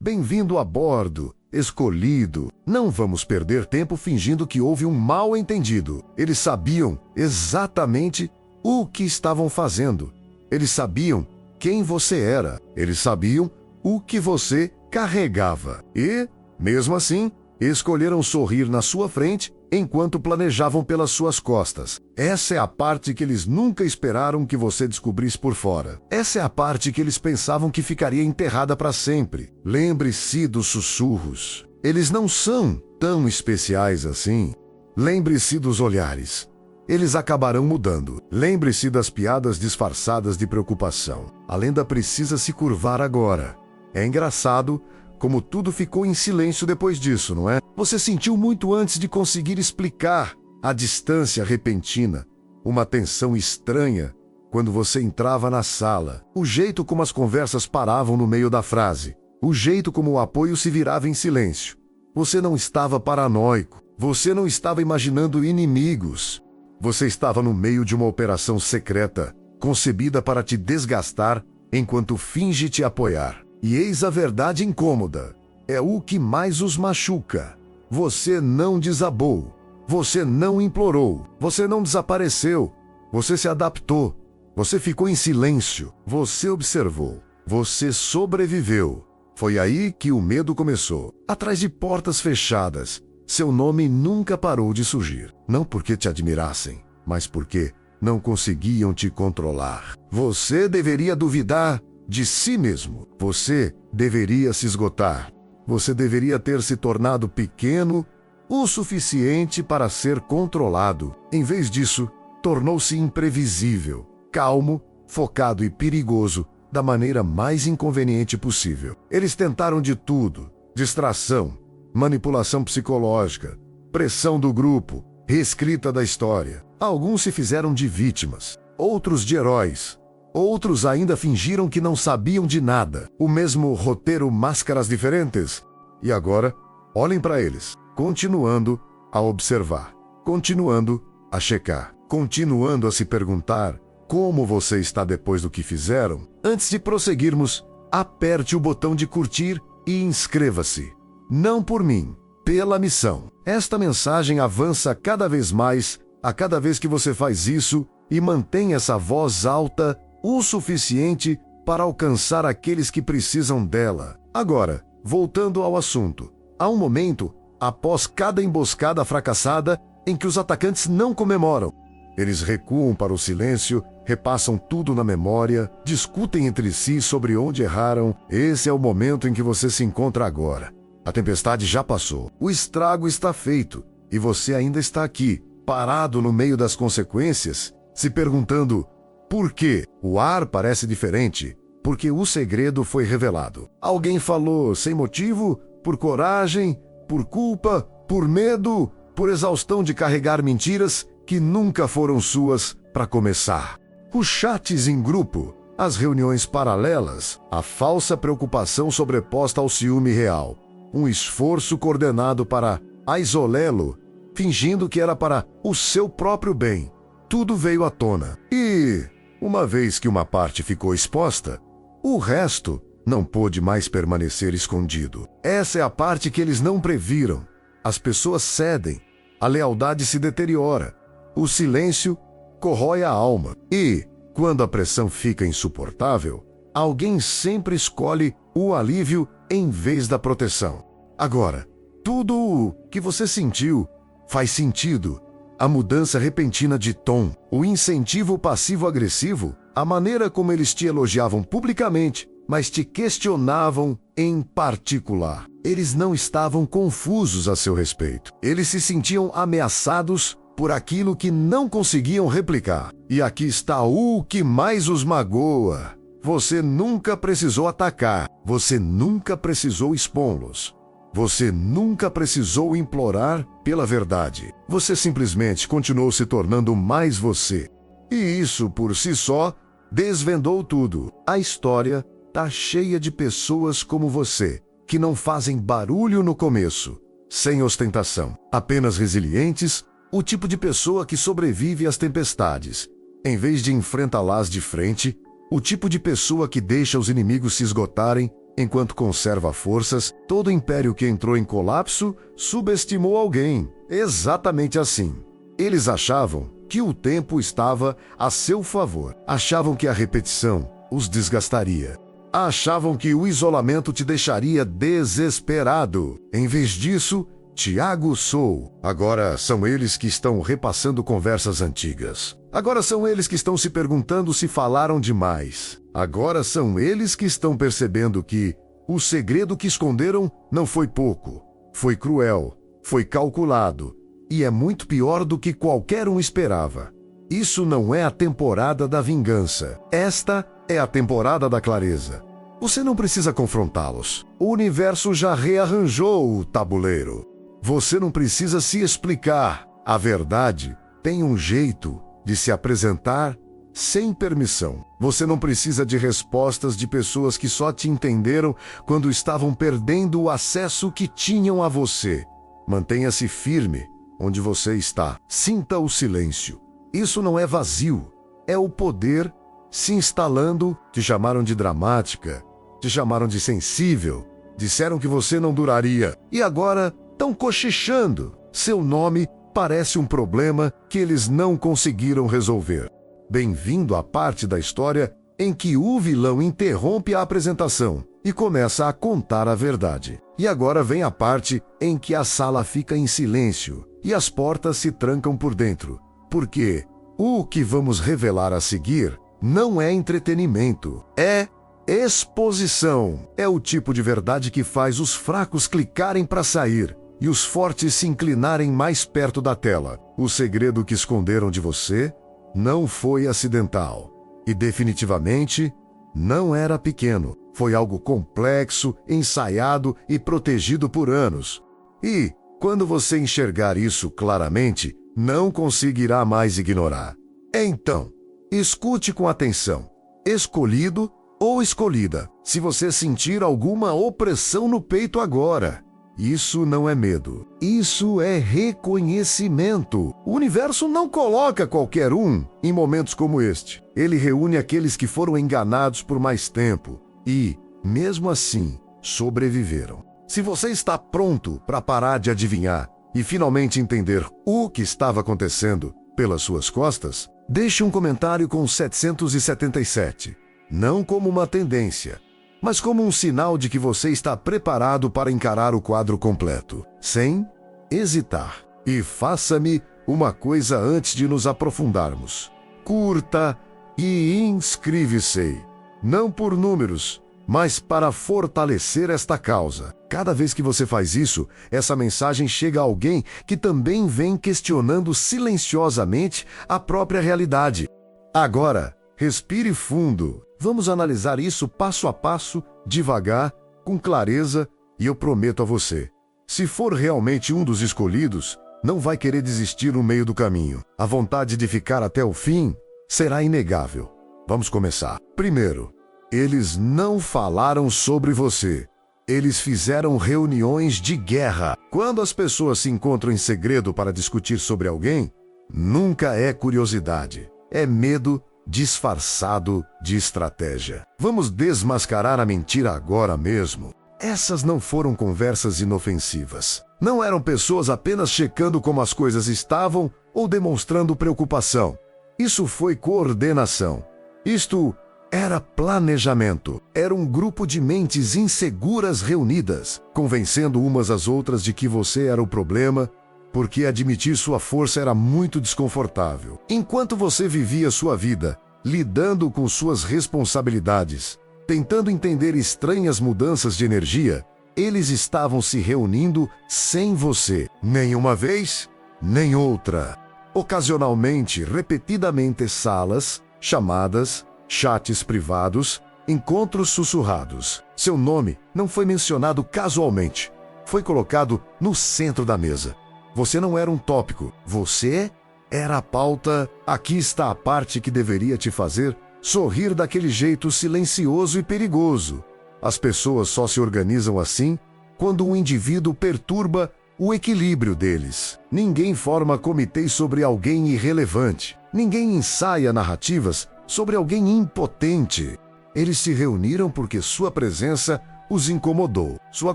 Bem-vindo a bordo, escolhido. Não vamos perder tempo fingindo que houve um mal-entendido. Eles sabiam exatamente o que estavam fazendo. Eles sabiam quem você era. Eles sabiam o que você carregava. E, mesmo assim, escolheram sorrir na sua frente enquanto planejavam pelas suas costas. Essa é a parte que eles nunca esperaram que você descobrisse por fora. Essa é a parte que eles pensavam que ficaria enterrada para sempre. Lembre-se dos sussurros. Eles não são tão especiais assim. Lembre-se dos olhares. Eles acabarão mudando. Lembre-se das piadas disfarçadas de preocupação. A lenda precisa se curvar agora. É engraçado como tudo ficou em silêncio depois disso, não é? Você sentiu muito antes de conseguir explicar a distância repentina, uma tensão estranha quando você entrava na sala, o jeito como as conversas paravam no meio da frase, o jeito como o apoio se virava em silêncio. Você não estava paranoico, você não estava imaginando inimigos. Você estava no meio de uma operação secreta, concebida para te desgastar enquanto finge te apoiar. E eis a verdade incômoda. É o que mais os machuca. Você não desabou. Você não implorou. Você não desapareceu. Você se adaptou. Você ficou em silêncio. Você observou. Você sobreviveu. Foi aí que o medo começou. Atrás de portas fechadas, seu nome nunca parou de surgir. Não porque te admirassem, mas porque não conseguiam te controlar. Você deveria duvidar de si mesmo. Você deveria se esgotar. Você deveria ter se tornado pequeno o suficiente para ser controlado. Em vez disso, tornou-se imprevisível, calmo, focado e perigoso da maneira mais inconveniente possível. Eles tentaram de tudo: distração, manipulação psicológica, pressão do grupo, reescrita da história. Alguns se fizeram de vítimas, outros de heróis. Outros ainda fingiram que não sabiam de nada. O mesmo roteiro, máscaras diferentes. E agora, olhem para eles, continuando a observar, continuando a checar, continuando a se perguntar como você está depois do que fizeram. Antes de prosseguirmos, aperte o botão de curtir e inscreva-se. Não por mim, pela missão. Esta mensagem avança cada vez mais a cada vez que você faz isso e mantém essa voz alta o suficiente para alcançar aqueles que precisam dela. Agora, voltando ao assunto, há um momento, após cada emboscada fracassada, em que os atacantes não comemoram. Eles recuam para o silêncio, repassam tudo na memória, discutem entre si sobre onde erraram. Esse é o momento em que você se encontra agora. A tempestade já passou, o estrago está feito, e você ainda está aqui, parado no meio das consequências, se perguntando: por quê? O ar parece diferente, porque o segredo foi revelado. Alguém falou sem motivo, por coragem, por culpa, por medo, por exaustão de carregar mentiras que nunca foram suas para começar. Os chats em grupo, as reuniões paralelas, a falsa preocupação sobreposta ao ciúme real, um esforço coordenado para isolá-lo, fingindo que era para o seu próprio bem. Tudo veio à tona. E, uma vez que uma parte ficou exposta, o resto não pôde mais permanecer escondido. Essa é a parte que eles não previram. As pessoas cedem, a lealdade se deteriora, o silêncio corrói a alma. E, quando a pressão fica insuportável, alguém sempre escolhe o alívio em vez da proteção. Agora, tudo o que você sentiu faz sentido. A mudança repentina de tom, o incentivo passivo-agressivo, a maneira como eles te elogiavam publicamente, mas te questionavam em particular. Eles não estavam confusos a seu respeito. Eles se sentiam ameaçados por aquilo que não conseguiam replicar. E aqui está o que mais os magoa. Você nunca precisou atacar. Você nunca precisou expô-los. Você nunca precisou implorar pela verdade. Você simplesmente continuou se tornando mais você. E isso, por si só, desvendou tudo. A história está cheia de pessoas como você, que não fazem barulho no começo, sem ostentação, apenas resilientes, o tipo de pessoa que sobrevive às tempestades, em vez de enfrentá-las de frente, o tipo de pessoa que deixa os inimigos se esgotarem Enquanto conserva forças, todo império que entrou em colapso subestimou alguém. Exatamente assim. Eles achavam que o tempo estava a seu favor. Achavam que a repetição os desgastaria. Achavam que o isolamento te deixaria desesperado. Em vez disso, Tiago Sou. Agora são eles que estão repassando conversas antigas. Agora são eles que estão se perguntando se falaram demais. Agora são eles que estão percebendo que o segredo que esconderam não foi pouco. Foi cruel, foi calculado e é muito pior do que qualquer um esperava. Isso não é a temporada da vingança. Esta é a temporada da clareza. Você não precisa confrontá-los. O universo já rearranjou o tabuleiro. Você não precisa se explicar. A verdade tem um jeito de se apresentar sem permissão. Você não precisa de respostas de pessoas que só te entenderam quando estavam perdendo o acesso que tinham a você. Mantenha-se firme onde você está. Sinta o silêncio. Isso não é vazio. É o poder se instalando. Te chamaram de dramática, te chamaram de sensível, disseram que você não duraria. E agora estão cochichando. Seu nome parece um problema que eles não conseguiram resolver. Bem-vindo à parte da história em que o vilão interrompe a apresentação e começa a contar a verdade. E agora vem a parte em que a sala fica em silêncio e as portas se trancam por dentro. Porque o que vamos revelar a seguir não é entretenimento, é exposição. É o tipo de verdade que faz os fracos clicarem para sair e os fortes se inclinarem mais perto da tela. O segredo que esconderam de você não foi acidental. E definitivamente não era pequeno. Foi algo complexo, ensaiado e protegido por anos. E, quando você enxergar isso claramente, não conseguirá mais ignorar. Então, escute com atenção. Escolhido ou escolhida. Se você sentir alguma opressão no peito agora, isso não é medo. Isso é reconhecimento. O universo não coloca qualquer um em momentos como este. Ele reúne aqueles que foram enganados por mais tempo e, mesmo assim, sobreviveram. Se você está pronto para parar de adivinhar e finalmente entender o que estava acontecendo pelas suas costas, deixe um comentário com 777. Não como uma tendência, mas como um sinal de que você está preparado para encarar o quadro completo, sem hesitar. E faça-me uma coisa antes de nos aprofundarmos. Curta e inscreve-se, não por números, mas para fortalecer esta causa. Cada vez que você faz isso, essa mensagem chega a alguém que também vem questionando silenciosamente a própria realidade. Agora, respire fundo. Vamos analisar isso passo a passo, devagar, com clareza, e eu prometo a você, se for realmente um dos escolhidos, não vai querer desistir no meio do caminho. A vontade de ficar até o fim será inegável. Vamos começar. Primeiro, eles não falaram sobre você. Eles fizeram reuniões de guerra. Quando as pessoas se encontram em segredo para discutir sobre alguém, nunca é curiosidade, é medo disfarçado de estratégia. Vamos desmascarar a mentira agora mesmo. Essas não foram conversas inofensivas. Não eram pessoas apenas checando como as coisas estavam ou demonstrando preocupação. Isso foi coordenação. Isto era planejamento. Era um grupo de mentes inseguras reunidas, convencendo umas às outras de que você era o problema, porque admitir sua força era muito desconfortável. Enquanto você vivia sua vida, lidando com suas responsabilidades, tentando entender estranhas mudanças de energia, eles estavam se reunindo sem você. Nem uma vez, nem outra. Ocasionalmente, repetidamente, salas, chamadas, chats privados, encontros sussurrados. Seu nome não foi mencionado casualmente. Foi colocado no centro da mesa. Você não era um tópico, você era a pauta. Aqui está a parte que deveria te fazer sorrir daquele jeito silencioso e perigoso. As pessoas só se organizam assim quando um indivíduo perturba o equilíbrio deles. Ninguém forma comitês sobre alguém irrelevante. Ninguém ensaia narrativas sobre alguém impotente. Eles se reuniram porque sua presença os incomodou. Sua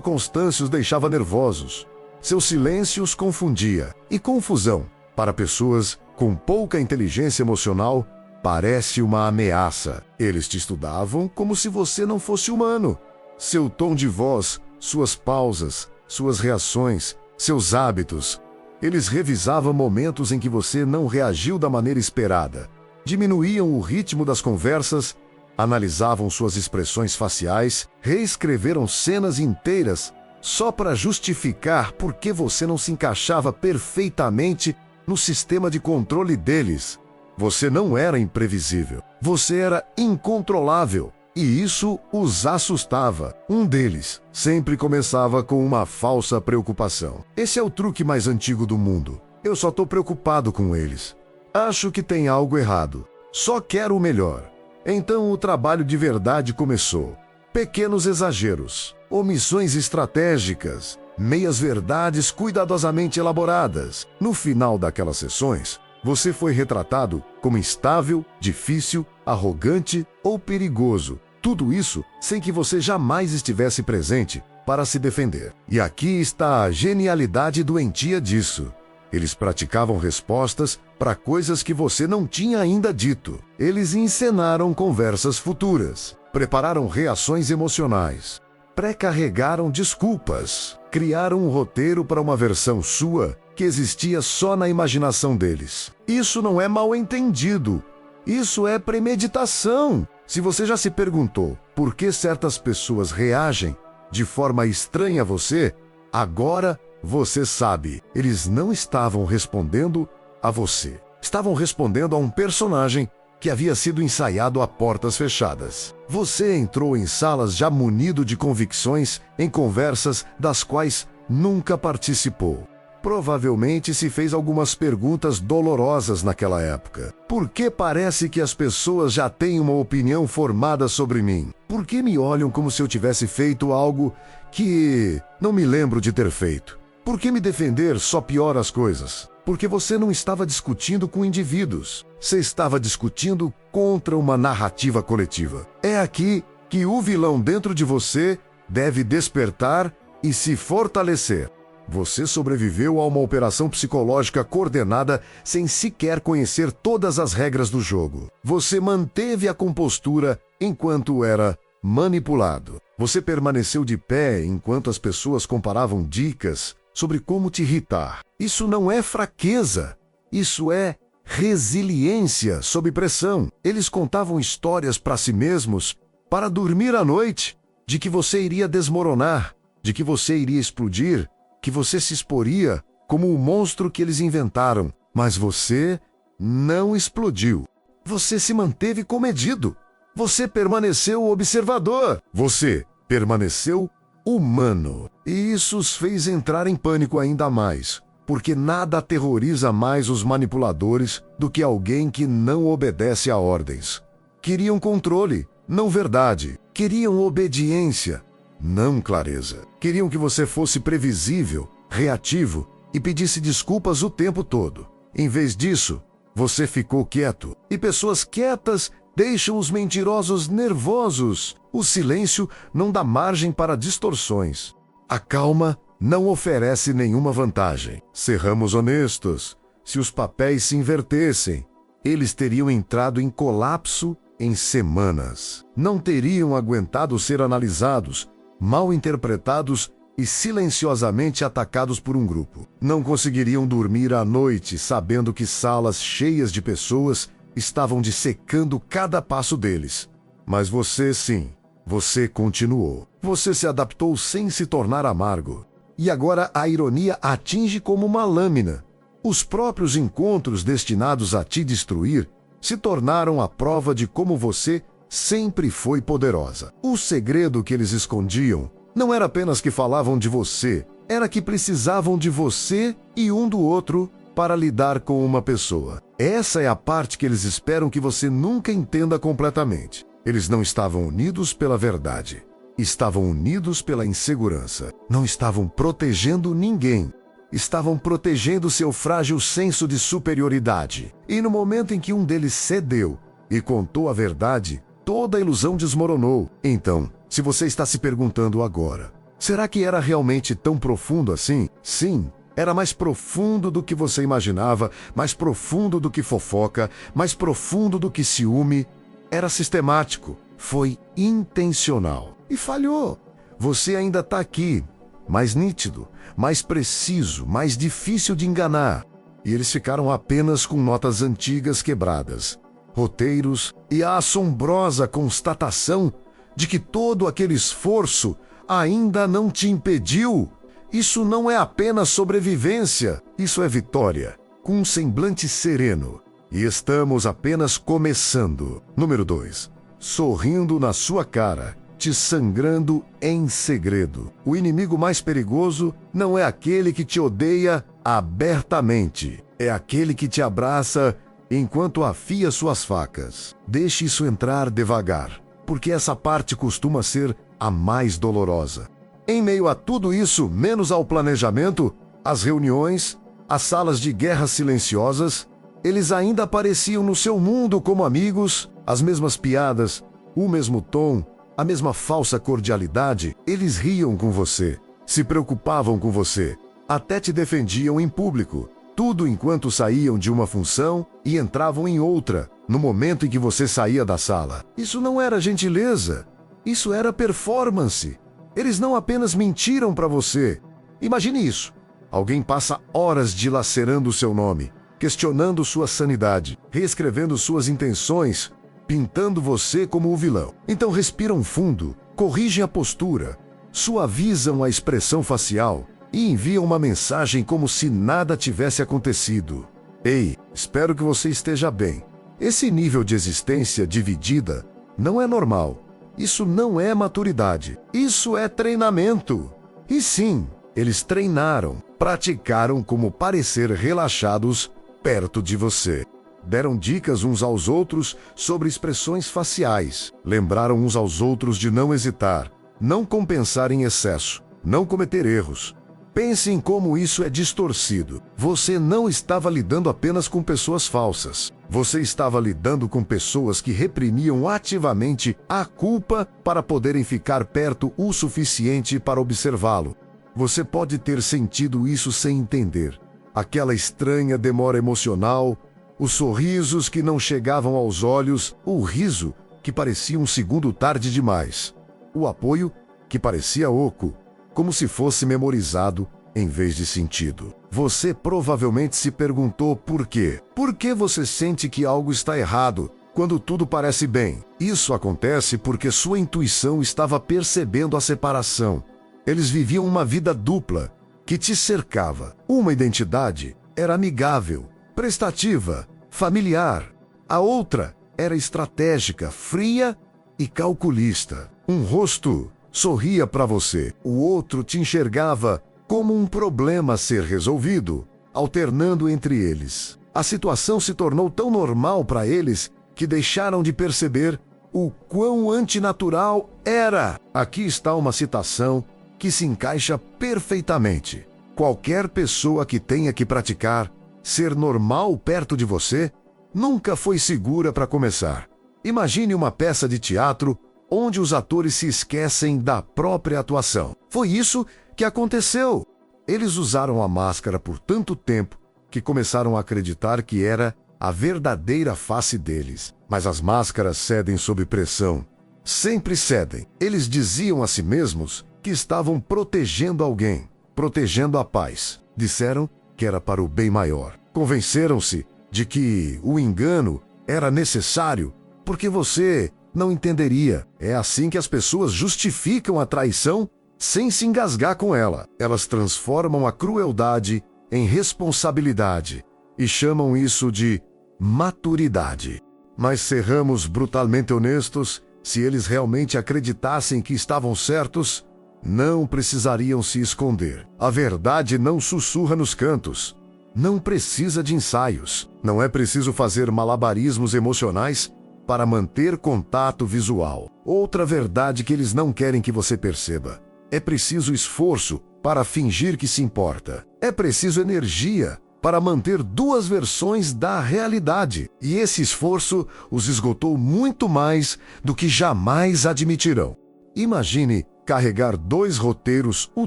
constância os deixava nervosos. Seu silêncio os confundia. E confusão, para pessoas com pouca inteligência emocional, parece uma ameaça. Eles te estudavam como se você não fosse humano. Seu tom de voz, suas pausas, suas reações, seus hábitos. Eles revisavam momentos em que você não reagiu da maneira esperada. Diminuíam o ritmo das conversas, analisavam suas expressões faciais, reescreveram cenas inteiras só para justificar por que você não se encaixava perfeitamente no sistema de controle deles. Você não era imprevisível, você era incontrolável, e isso os assustava. Um deles sempre começava com uma falsa preocupação. Esse é o truque mais antigo do mundo. Eu só tô preocupado com eles. Acho que tem algo errado. Só quero o melhor. Então o trabalho de verdade começou. Pequenos exageros, omissões estratégicas, meias-verdades cuidadosamente elaboradas. No final daquelas sessões, você foi retratado como instável, difícil, arrogante ou perigoso. Tudo isso sem que você jamais estivesse presente para se defender. E aqui está a genialidade doentia disso. Eles praticavam respostas para coisas que você não tinha ainda dito. Eles encenaram conversas futuras, prepararam reações emocionais, pré-carregaram desculpas, criaram um roteiro para uma versão sua que existia só na imaginação deles. Isso não é mal-entendido. Isso é premeditação. Se você já se perguntou por que certas pessoas reagem de forma estranha a você, agora você sabe. Eles não estavam respondendo a você. Estavam respondendo a um personagem que havia sido ensaiado a portas fechadas. Você entrou em salas já munido de convicções em conversas das quais nunca participou. Provavelmente se fez algumas perguntas dolorosas naquela época. Por que parece que as pessoas já têm uma opinião formada sobre mim? Por que me olham como se eu tivesse feito algo que não me lembro de ter feito? Por que me defender só piora as coisas? Porque você não estava discutindo com indivíduos. Você estava discutindo contra uma narrativa coletiva. É aqui que o vilão dentro de você deve despertar e se fortalecer. Você sobreviveu a uma operação psicológica coordenada sem sequer conhecer todas as regras do jogo. Você manteve a compostura enquanto era manipulado. Você permaneceu de pé enquanto as pessoas comparavam dicas sobre como te irritar. Isso não é fraqueza. Isso é resiliência sob pressão. Eles contavam histórias para si mesmos para dormir à noite, de que você iria desmoronar, de que você iria explodir, que você se exporia como o monstro que eles inventaram. Mas você não explodiu. Você se manteve comedido. Você permaneceu observador. Você permaneceu humano. E isso os fez entrar em pânico ainda mais, porque nada aterroriza mais os manipuladores do que alguém que não obedece a ordens. Queriam controle, não verdade. Queriam obediência, não clareza. Queriam que você fosse previsível, reativo e pedisse desculpas o tempo todo. Em vez disso, você ficou quieto. E pessoas quietas deixam os mentirosos nervosos. O silêncio não dá margem para distorções. A calma não oferece nenhuma vantagem. Serramos honestos. Se os papéis se invertessem, eles teriam entrado em colapso em semanas. Não teriam aguentado ser analisados, mal interpretados e silenciosamente atacados por um grupo. Não conseguiriam dormir à noite sabendo que salas cheias de pessoas estavam dissecando cada passo deles. Mas você sim, você continuou. Você se adaptou sem se tornar amargo. E agora a ironia atinge como uma lâmina. Os próprios encontros destinados a te destruir se tornaram a prova de como você sempre foi poderosa. O segredo que eles escondiam não era apenas que falavam de você, era que precisavam de você e um do outro para lidar com uma pessoa. Essa é a parte que eles esperam que você nunca entenda completamente. Eles não estavam unidos pela verdade. Estavam unidos pela insegurança. Não estavam protegendo ninguém. Estavam protegendo seu frágil senso de superioridade. E no momento em que um deles cedeu e contou a verdade, toda a ilusão desmoronou. Então, Se você está se perguntando agora, será que era realmente tão profundo assim? Sim, era mais profundo do que você imaginava, mais profundo do que fofoca, mais profundo do que ciúme. Era sistemático, foi intencional e falhou. Você ainda está aqui, mais nítido, mais preciso, mais difícil de enganar. E eles ficaram apenas com notas antigas quebradas, roteiros e a assombrosa constatação de que todo aquele esforço ainda não te impediu. Isso não é apenas sobrevivência, isso é vitória, com um semblante sereno. E estamos apenas começando. Número 2. Sorrindo na sua cara, te sangrando em segredo. O inimigo mais perigoso não é aquele que te odeia abertamente, é aquele que te abraça enquanto afia suas facas. Deixe isso entrar devagar, porque essa parte costuma ser a mais dolorosa. Em meio a tudo isso, menos ao planejamento, as reuniões, as salas de guerra silenciosas, eles ainda apareciam no seu mundo como amigos, as mesmas piadas, o mesmo tom, a mesma falsa cordialidade. Eles riam com você, se preocupavam com você, até te defendiam em público. Tudo enquanto saíam de uma função e entravam em outra, no momento em que você saía da sala. Isso não era gentileza, isso era performance. Eles não apenas mentiram para você. Imagine isso. Alguém passa horas dilacerando o seu nome, questionando sua sanidade, reescrevendo suas intenções, pintando você como o vilão. Então respiram fundo, corrigem a postura, suavizam a expressão facial e enviam uma mensagem como se nada tivesse acontecido. Ei, espero que você esteja bem. Esse nível de existência dividida não é normal. Isso não é maturidade. Isso é treinamento. E sim, eles treinaram, praticaram como parecer relaxados perto de você. Deram dicas uns aos outros sobre expressões faciais. Lembraram uns aos outros de não hesitar, não compensar em excesso, não cometer erros. Pense em como isso é distorcido. Você não estava lidando apenas com pessoas falsas. Você estava lidando com pessoas que reprimiam ativamente a culpa para poderem ficar perto o suficiente para observá-lo. Você pode ter sentido isso sem entender. Aquela estranha demora emocional, os sorrisos que não chegavam aos olhos, o riso que parecia um segundo tarde demais, o apoio que parecia oco, como se fosse memorizado em vez de sentido. Você provavelmente se perguntou por quê. Por que você sente que algo está errado quando tudo parece bem? Isso acontece porque sua intuição estava percebendo a separação. Eles viviam uma vida dupla que te cercava. Uma identidade era amigável, prestativa, familiar. A outra era estratégica, fria e calculista. Um rosto sorria para você, o outro te enxergava como um problema a ser resolvido, alternando entre eles. A situação se tornou tão normal para eles que deixaram de perceber o quão antinatural era. Aqui está uma citação que se encaixa perfeitamente. Qualquer pessoa que tenha que praticar ser normal perto de você nunca foi segura para começar. Imagine uma peça de teatro onde os atores se esquecem da própria atuação. Foi isso que aconteceu. Eles usaram a máscara por tanto tempo que começaram a acreditar que era a verdadeira face deles. Mas as máscaras cedem sob pressão. Sempre cedem. Eles diziam a si mesmos que estavam protegendo alguém, protegendo a paz. Disseram que era para o bem maior. Convenceram-se de que o engano era necessário porque você não entenderia. É assim que as pessoas justificam a traição sem se engasgar com ela. Elas transformam a crueldade em responsabilidade e chamam isso de maturidade. Mas serramos brutalmente honestos, se eles realmente acreditassem que estavam certos, não precisariam se esconder. A verdade não sussurra nos cantos. Não precisa de ensaios. Não é preciso fazer malabarismos emocionais para manter contato visual. Outra verdade que eles não querem que você perceba. É preciso esforço para fingir que se importa. É preciso energia para manter duas versões da realidade. E esse esforço os esgotou muito mais do que jamais admitirão. Imagine carregar 2 roteiros o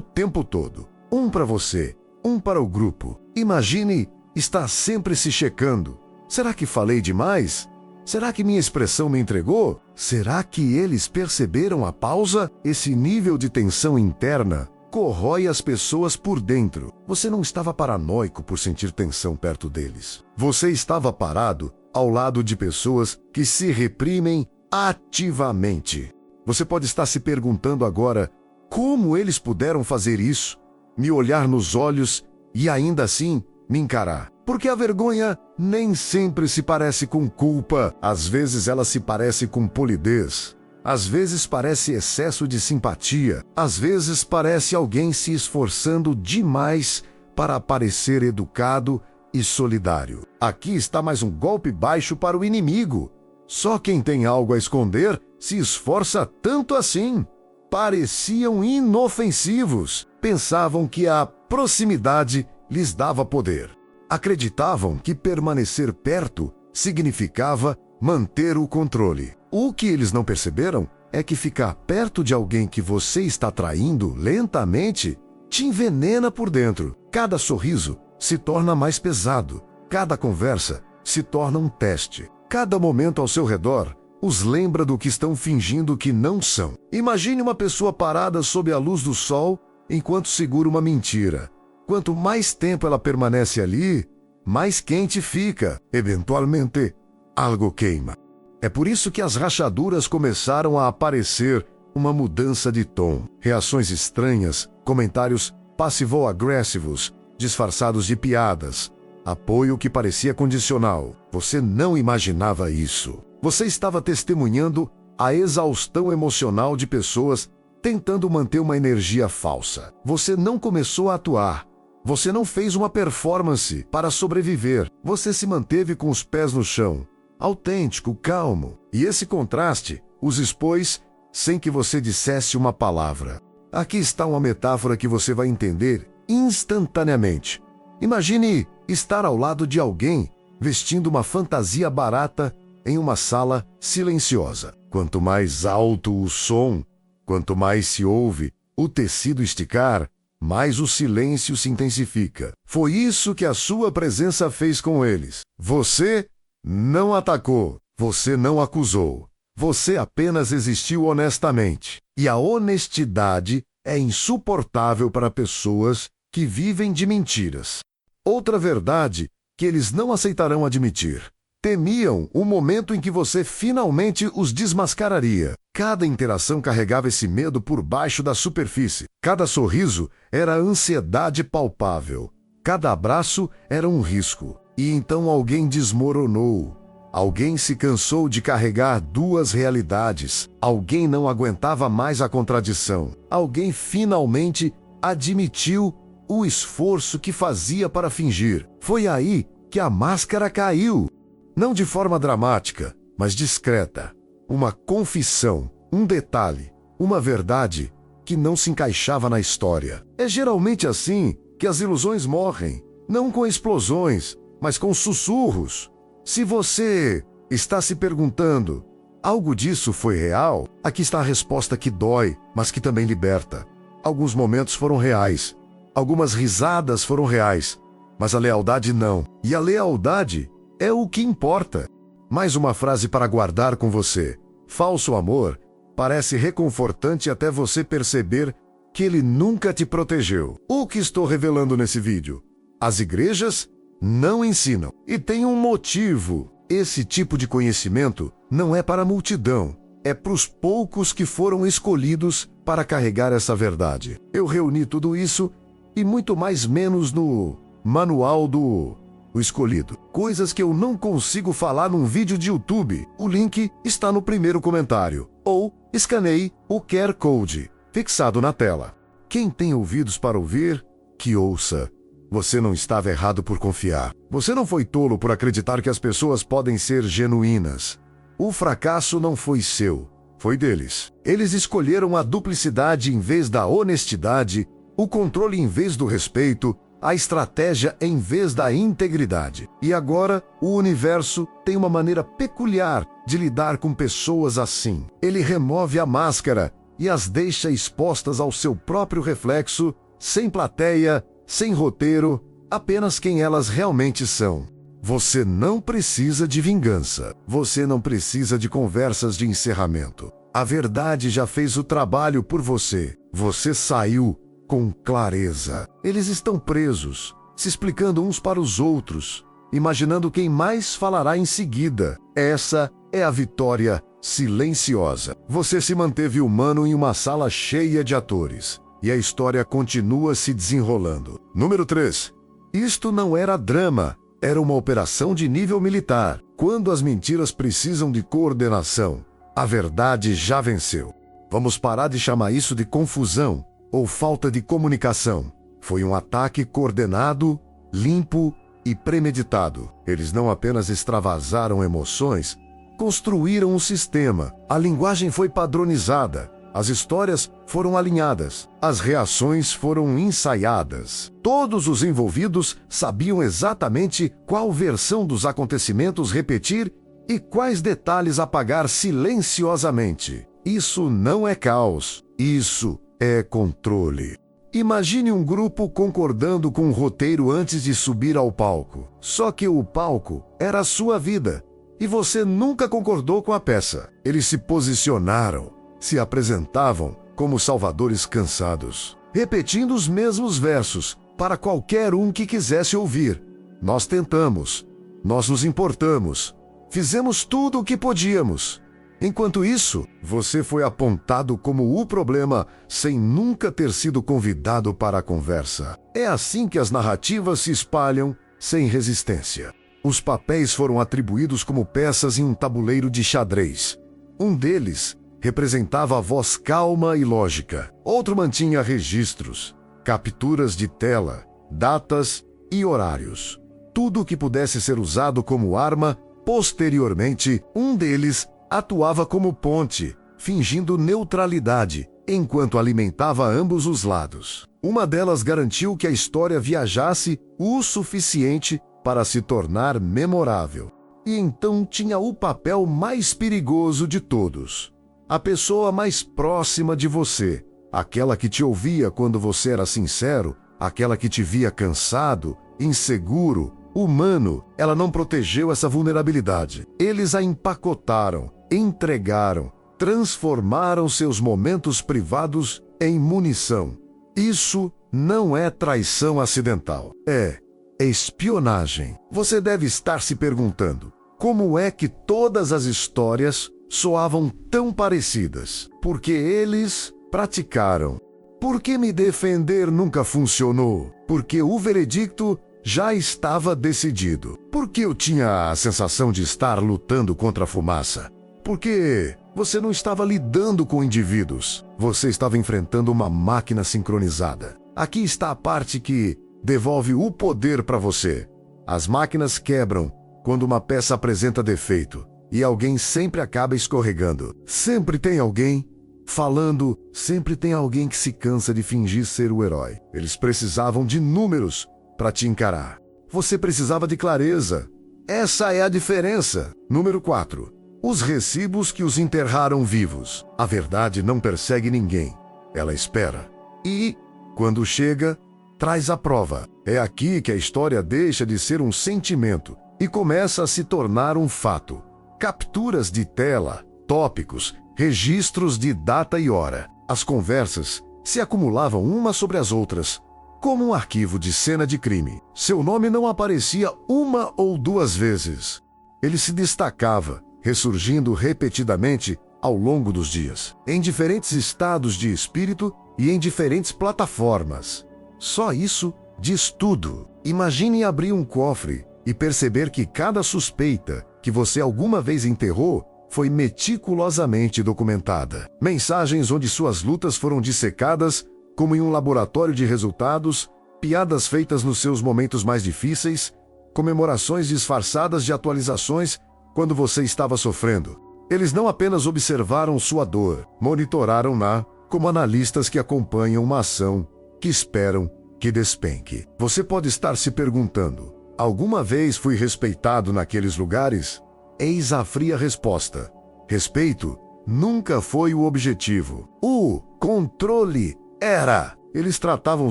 tempo todo. Um para você, um para o grupo. Imagine estar sempre se checando. Será que falei demais? Será que minha expressão me entregou? Será que eles perceberam a pausa? Esse nível de tensão interna corrói as pessoas por dentro. Você não estava paranoico por sentir tensão perto deles. Você estava parado ao lado de pessoas que se reprimem ativamente. Você pode estar se perguntando agora, como eles puderam fazer isso? Me olhar nos olhos e ainda assim me encarar. Porque a vergonha nem sempre se parece com culpa. Às vezes ela se parece com polidez. Às vezes parece excesso de simpatia. Às vezes parece alguém se esforçando demais para parecer educado e solidário. Aqui está mais um golpe baixo para o inimigo. Só quem tem algo a esconder se esforça tanto assim. Pareciam inofensivos. Pensavam que a proximidade lhes dava poder. Acreditavam que permanecer perto significava manter o controle. O que eles não perceberam é que ficar perto de alguém que você está traindo lentamente te envenena por dentro. Cada sorriso se torna mais pesado. Cada conversa se torna um teste. Cada momento ao seu redor os lembra do que estão fingindo que não são. Imagine uma pessoa parada sob a luz do sol enquanto segura uma mentira. Quanto mais tempo ela permanece ali, mais quente fica. Eventualmente, algo queima. É por isso que as rachaduras começaram a aparecer, uma mudança de tom, reações estranhas, comentários passivo-agressivos, disfarçados de piadas, apoio que parecia condicional. Você não imaginava isso. Você estava testemunhando a exaustão emocional de pessoas tentando manter uma energia falsa. Você não começou a atuar. Você não fez uma performance para sobreviver. Você se manteve com os pés no chão, autêntico, calmo. E esse contraste os expôs sem que você dissesse uma palavra. Aqui está uma metáfora que você vai entender instantaneamente. Imagine estar ao lado de alguém vestindo uma fantasia barata em uma sala silenciosa. Quanto mais alto o som, quanto mais se ouve o tecido esticar, mais o silêncio se intensifica. Foi isso que a sua presença fez com eles. Você não atacou, você não acusou. Você apenas existiu honestamente. E a honestidade é insuportável para pessoas que vivem de mentiras. Outra verdade que eles não aceitarão admitir. Temiam o momento em que você finalmente os desmascararia. Cada interação carregava esse medo por baixo da superfície. Cada sorriso era ansiedade palpável. Cada abraço era um risco. E então alguém desmoronou. Alguém se cansou de carregar 2 realidades. Alguém não aguentava mais a contradição. Alguém finalmente admitiu o esforço que fazia para fingir. Foi aí que a máscara caiu. Não de forma dramática, mas discreta. Uma confissão, um detalhe, uma verdade que não se encaixava na história. É geralmente assim que as ilusões morrem, não com explosões, mas com sussurros. Se você está se perguntando, algo disso foi real? Aqui está a resposta que dói, mas que também liberta. Alguns momentos foram reais, algumas risadas foram reais, mas a lealdade não. E a lealdade é o que importa. Mais uma frase para guardar com você. Falso amor parece reconfortante até você perceber que ele nunca te protegeu. O que estou revelando nesse vídeo? As igrejas não ensinam. E tem um motivo. Esse tipo de conhecimento não é para a multidão. É para os poucos que foram escolhidos para carregar essa verdade. Eu reuni tudo isso e muito mais menos no manual do escolhido. Coisas que eu não consigo falar num vídeo de YouTube. O link está no primeiro comentário. Ou escaneie o QR Code fixado na tela. Quem tem ouvidos para ouvir, que ouça. Você não estava errado por confiar. Você não foi tolo por acreditar que as pessoas podem ser genuínas. O fracasso não foi seu, foi deles. Eles escolheram a duplicidade em vez da honestidade, o controle em vez do respeito, a estratégia em vez da integridade. E agora, o universo tem uma maneira peculiar de lidar com pessoas assim. Ele remove a máscara e as deixa expostas ao seu próprio reflexo, sem plateia, sem roteiro, apenas quem elas realmente são. Você não precisa de vingança. Você não precisa de conversas de encerramento. A verdade já fez o trabalho por você. Você saiu com clareza. Eles estão presos, se explicando uns para os outros, imaginando quem mais falará em seguida. Essa é a vitória silenciosa. Você se manteve humano em uma sala cheia de atores, e a história continua se desenrolando. Número 3. Isto não era drama, era uma operação de nível militar. Quando as mentiras precisam de coordenação, a verdade já venceu. Vamos parar de chamar isso de confusão ou falta de comunicação. Foi um ataque coordenado, limpo e premeditado. Eles não apenas extravasaram emoções, construíram um sistema. A linguagem foi padronizada, as histórias foram alinhadas, as reações foram ensaiadas. Todos os envolvidos sabiam exatamente qual versão dos acontecimentos repetir e quais detalhes apagar silenciosamente. Isso não é caos, isso é controle. Imagine um grupo concordando com um roteiro antes de subir ao palco. Só que o palco era a sua vida, e você nunca concordou com a peça. Eles se posicionaram, se apresentavam como salvadores cansados, repetindo os mesmos versos para qualquer um que quisesse ouvir. Nós tentamos, nós nos importamos, fizemos tudo o que podíamos. Enquanto isso, você foi apontado como o problema sem nunca ter sido convidado para a conversa. É assim que as narrativas se espalham sem resistência. Os papéis foram atribuídos como peças em um tabuleiro de xadrez. Um deles representava a voz calma e lógica. Outro mantinha registros, capturas de tela, datas e horários. Tudo o que pudesse ser usado como arma. Posteriormente, um deles atuava como ponte, fingindo neutralidade, enquanto alimentava ambos os lados. Uma delas garantiu que a história viajasse o suficiente para se tornar memorável. E então tinha o papel mais perigoso de todos. A pessoa mais próxima de você, aquela que te ouvia quando você era sincero, aquela que te via cansado, inseguro, humano. Ela não protegeu essa vulnerabilidade. Eles a empacotaram, entregaram, transformaram seus momentos privados em munição. Isso não é traição acidental. É espionagem. Você deve estar se perguntando: como é que todas as histórias soavam tão parecidas? Porque eles praticaram. Por que me defender nunca funcionou? Porque o veredicto já estava decidido. Porque eu tinha a sensação de estar lutando contra a fumaça. Porque você não estava lidando com indivíduos. Você estava enfrentando uma máquina sincronizada. Aqui está a parte que devolve o poder para você. As máquinas quebram quando uma peça apresenta defeito, e alguém sempre acaba escorregando. Sempre tem alguém falando, sempre tem alguém que se cansa de fingir ser o herói. Eles precisavam de números para te encarar. Você precisava de clareza. Essa é a diferença. Número 4. Os recibos que os enterraram vivos. A verdade não persegue ninguém. Ela espera. E, quando chega, traz a prova. É aqui que a história deixa de ser um sentimento e começa a se tornar um fato. Capturas de tela, tópicos, registros de data e hora. As conversas se acumulavam umas sobre as outras, como um arquivo de cena de crime. Seu nome não aparecia uma ou duas vezes. Ele se destacava, ressurgindo repetidamente ao longo dos dias, em diferentes estados de espírito e em diferentes plataformas. Só isso diz tudo. Imagine abrir um cofre e perceber que cada suspeita que você alguma vez enterrou foi meticulosamente documentada. Mensagens onde suas lutas foram dissecadas como em um laboratório de resultados, piadas feitas nos seus momentos mais difíceis, comemorações disfarçadas de atualizações quando você estava sofrendo. Eles não apenas observaram sua dor, monitoraram-na como analistas que acompanham uma ação, que esperam que despenque. Você pode estar se perguntando: alguma vez fui respeitado naqueles lugares? Eis a fria resposta: respeito nunca foi o objetivo. O controle era. Eles tratavam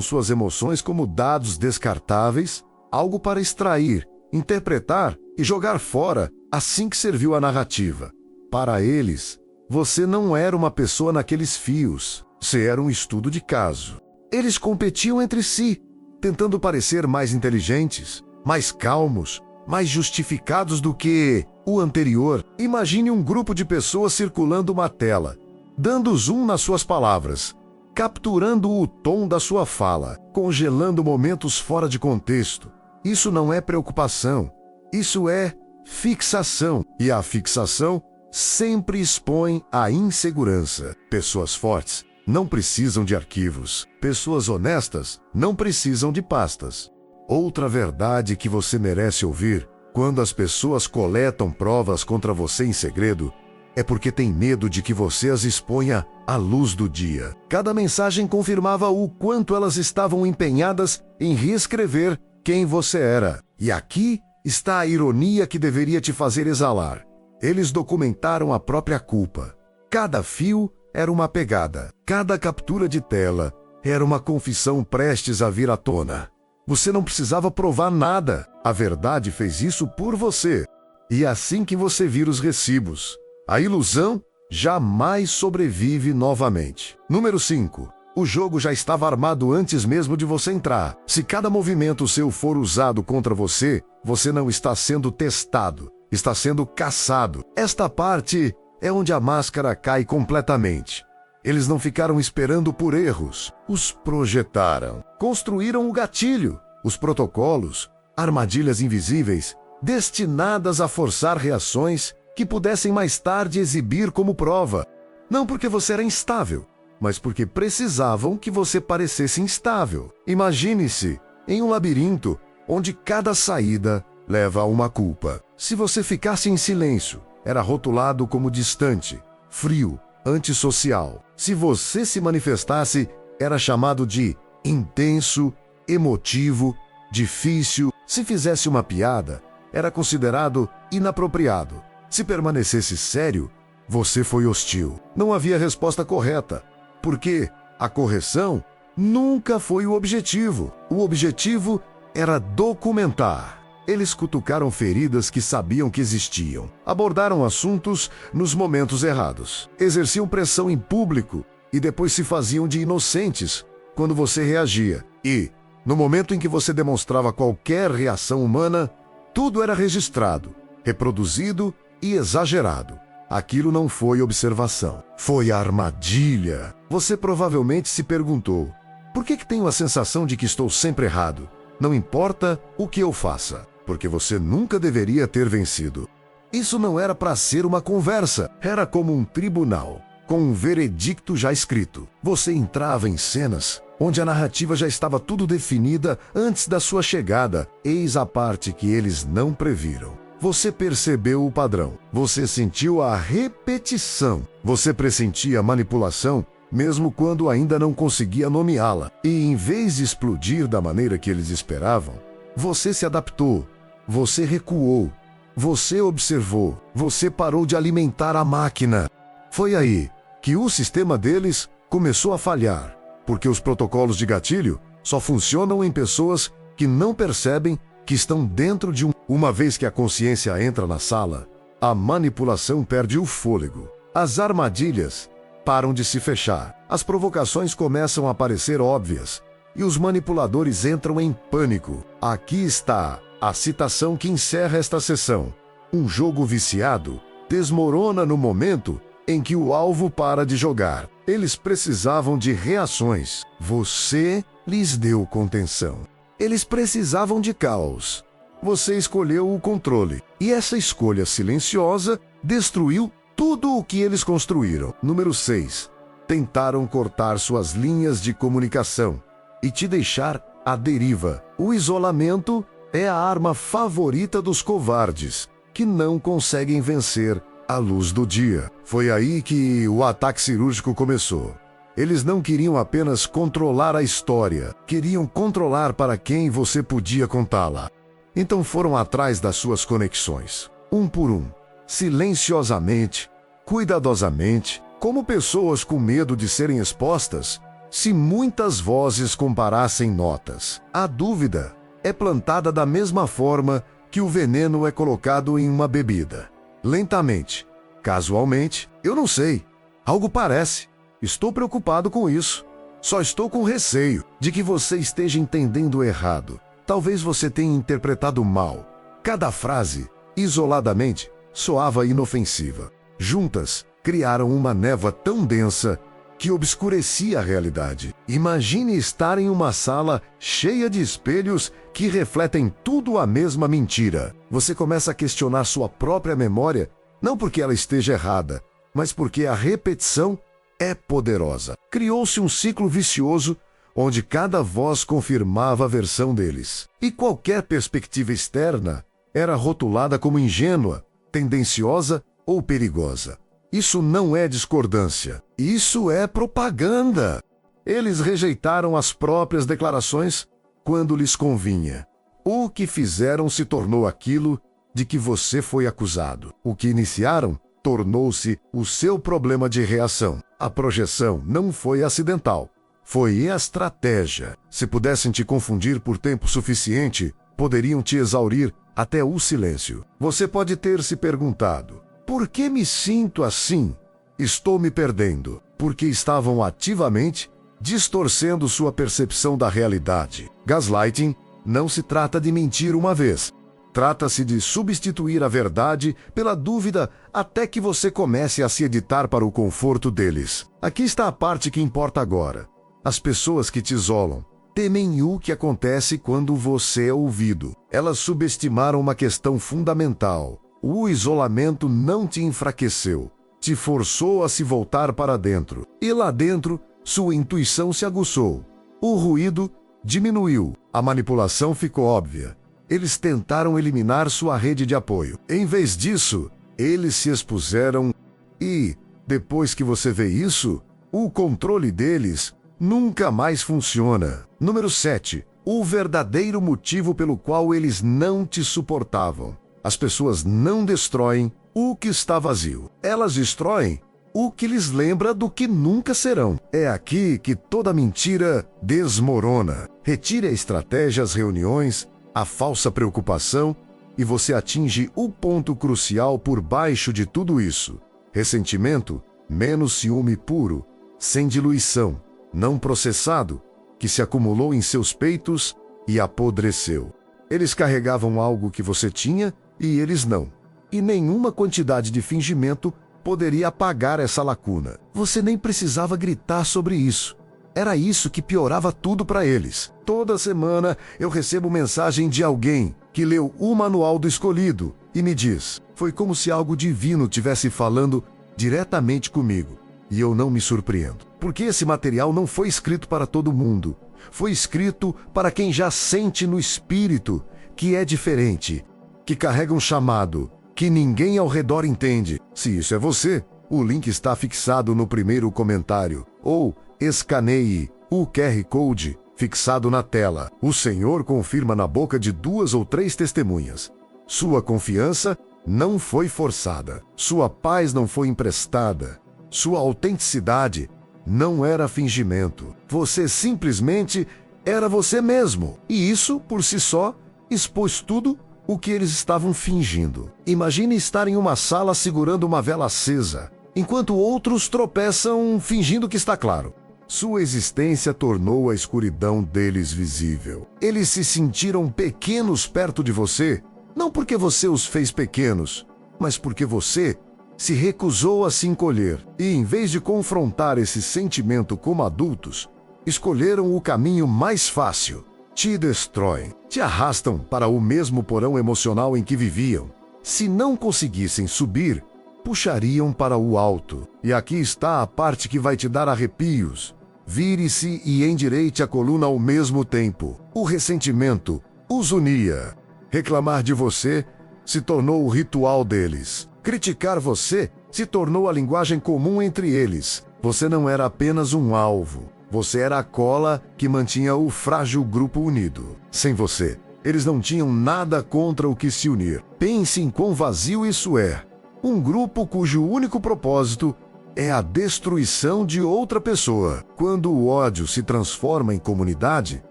suas emoções como dados descartáveis, algo para extrair, interpretar e jogar fora assim que serviu a narrativa. Para eles, você não era uma pessoa naqueles fios, você era um estudo de caso. Eles competiam entre si, tentando parecer mais inteligentes, mais calmos, mais justificados do que o anterior. Imagine um grupo de pessoas circulando uma tela, dando zoom nas suas palavras, capturando o tom da sua fala, congelando momentos fora de contexto. Isso não é preocupação, isso é fixação. E a fixação sempre expõe a insegurança. Pessoas fortes não precisam de arquivos. Pessoas honestas não precisam de pastas. Outra verdade que você merece ouvir: quando as pessoas coletam provas contra você em segredo, é porque tem medo de que você as exponha à luz do dia. Cada mensagem confirmava o quanto elas estavam empenhadas em reescrever quem você era. E aqui está a ironia que deveria te fazer exalar. Eles documentaram a própria culpa. Cada fio era uma pegada. Cada captura de tela era uma confissão prestes a vir à tona. Você não precisava provar nada. A verdade fez isso por você. E é assim que você vira os recibos. A ilusão jamais sobrevive novamente. Número 5. O jogo já estava armado antes mesmo de você entrar. Se cada movimento seu for usado contra você, você não está sendo testado, está sendo caçado. Esta parte é onde a máscara cai completamente. Eles não ficaram esperando por erros, os projetaram. Construíram o gatilho, os protocolos, armadilhas invisíveis, destinadas a forçar reações que pudessem mais tarde exibir como prova. Não porque você era instável, mas porque precisavam que você parecesse instável. Imagine-se em um labirinto onde cada saída leva a uma culpa. Se você ficasse em silêncio, era rotulado como distante, frio, antissocial. Se você se manifestasse, era chamado de intenso, emotivo, difícil. Se fizesse uma piada, era considerado inapropriado. Se permanecesse sério, você foi hostil. Não havia resposta correta, porque a correção nunca foi o objetivo. O objetivo era documentar. Eles cutucaram feridas que sabiam que existiam. Abordaram assuntos nos momentos errados. Exerciam pressão em público e depois se faziam de inocentes quando você reagia. E, no momento em que você demonstrava qualquer reação humana, tudo era registrado, reproduzido e exagerado. Aquilo não foi observação, foi armadilha. Você provavelmente se perguntou: por que tenho a sensação de que estou sempre errado? Não importa o que eu faça, porque você nunca deveria ter vencido. Isso não era para ser uma conversa, era como um tribunal, com um veredicto já escrito. Você entrava em cenas onde a narrativa já estava tudo definida antes da sua chegada. Eis a parte que eles não previram. Você percebeu o padrão, você sentiu a repetição, você pressentia a manipulação, mesmo quando ainda não conseguia nomeá-la. E em vez de explodir da maneira que eles esperavam, você se adaptou, você recuou, você observou, você parou de alimentar a máquina. Foi aí que o sistema deles começou a falhar, porque os protocolos de gatilho só funcionam em pessoas que não percebem que estão dentro de um. Uma vez que a consciência entra na sala, a manipulação perde o fôlego. As armadilhas param de se fechar. As provocações começam a parecer óbvias e os manipuladores entram em pânico. Aqui está a citação que encerra esta sessão. Um jogo viciado desmorona no momento em que o alvo para de jogar. Eles precisavam de reações. Você lhes deu contenção. Eles precisavam de caos. Você escolheu o controle. E essa escolha silenciosa destruiu tudo o que eles construíram. Número 6. Tentaram cortar suas linhas de comunicação e te deixar à deriva. O isolamento é a arma favorita dos covardes, que não conseguem vencer a luz do dia. Foi aí que o ataque cirúrgico começou. Eles não queriam apenas controlar a história, queriam controlar para quem você podia contá-la. Então foram atrás das suas conexões, um por um, silenciosamente, cuidadosamente, como pessoas com medo de serem expostas, se muitas vozes comparassem notas. A dúvida é plantada da mesma forma que o veneno é colocado em uma bebida. Lentamente, casualmente, eu não sei. Algo parece. Estou preocupado com isso. Só estou com receio de que você esteja entendendo errado. Talvez você tenha interpretado mal. Cada frase, isoladamente, soava inofensiva. Juntas, criaram uma névoa tão densa que obscurecia a realidade. Imagine estar em uma sala cheia de espelhos que refletem tudo a mesma mentira. Você começa a questionar sua própria memória, não porque ela esteja errada, mas porque a repetição é poderosa. Criou-se um ciclo vicioso onde cada voz confirmava a versão deles. E qualquer perspectiva externa era rotulada como ingênua, tendenciosa ou perigosa. Isso não é discordância. Isso é propaganda. Eles rejeitaram as próprias declarações quando lhes convinha. O que fizeram se tornou aquilo de que você foi acusado. O que iniciaram tornou-se o seu problema de reação. A projeção não foi acidental. Foi estratégia. Se pudessem te confundir por tempo suficiente, poderiam te exaurir até o silêncio. Você pode ter se perguntado: por que me sinto assim? Estou me perdendo. Porque estavam ativamente distorcendo sua percepção da realidade. Gaslighting não se trata de mentir uma vez. Trata-se de substituir a verdade pela dúvida até que você comece a se editar para o conforto deles. Aqui está a parte que importa agora. As pessoas que te isolam temem o que acontece quando você é ouvido. Elas subestimaram uma questão fundamental. O isolamento não te enfraqueceu, te forçou a se voltar para dentro. E lá dentro, sua intuição se aguçou. O ruído diminuiu. A manipulação ficou óbvia. Eles tentaram eliminar sua rede de apoio. Em vez disso, eles se expuseram e, depois que você vê isso, o controle deles nunca mais funciona. Número 7. O verdadeiro motivo pelo qual eles não te suportavam. As pessoas não destroem o que está vazio. Elas destroem o que lhes lembra do que nunca serão. É aqui que toda mentira desmorona. Retire a estratégia, as reuniões, a falsa preocupação, e você atinge o ponto crucial por baixo de tudo isso. Ressentimento, menos ciúme puro, sem diluição, não processado, que se acumulou em seus peitos e apodreceu. Eles carregavam algo que você tinha e eles não. E nenhuma quantidade de fingimento poderia apagar essa lacuna. Você nem precisava gritar sobre isso. Era isso que piorava tudo para eles. Toda semana eu recebo mensagem de alguém que leu o Manual do Escolhido e me diz: foi como se algo divino tivesse falando diretamente comigo. E eu não me surpreendo, porque esse material não foi escrito para todo mundo. Foi escrito para quem já sente no espírito que é diferente, que carrega um chamado que ninguém ao redor entende. Se isso é você, o link está fixado no primeiro comentário, ou escaneie o QR Code fixado na tela. O Senhor confirma na boca de 2 ou 3 testemunhas. Sua confiança não foi forçada. Sua paz não foi emprestada. Sua autenticidade não era fingimento. Você simplesmente era você mesmo. E isso, por si só, expôs tudo o que eles estavam fingindo. Imagine estar em uma sala segurando uma vela acesa, enquanto outros tropeçam fingindo que está claro. Sua existência tornou a escuridão deles visível. Eles se sentiram pequenos perto de você, não porque você os fez pequenos, mas porque você se recusou a se encolher. E em vez de confrontar esse sentimento como adultos, escolheram o caminho mais fácil. Te destroem, te arrastam para o mesmo porão emocional em que viviam. Se não conseguissem subir, puxariam para o alto. E aqui está a parte que vai te dar arrepios. Vire-se e endireite a coluna ao mesmo tempo. O ressentimento os unia. Reclamar de você se tornou o ritual deles. Criticar você se tornou a linguagem comum entre eles. Você não era apenas um alvo. Você era a cola que mantinha o frágil grupo unido. Sem você, eles não tinham nada contra o que se unir. Pense em quão vazio isso é. Um grupo cujo único propósito é a destruição de outra pessoa. Quando o ódio se transforma em comunidade,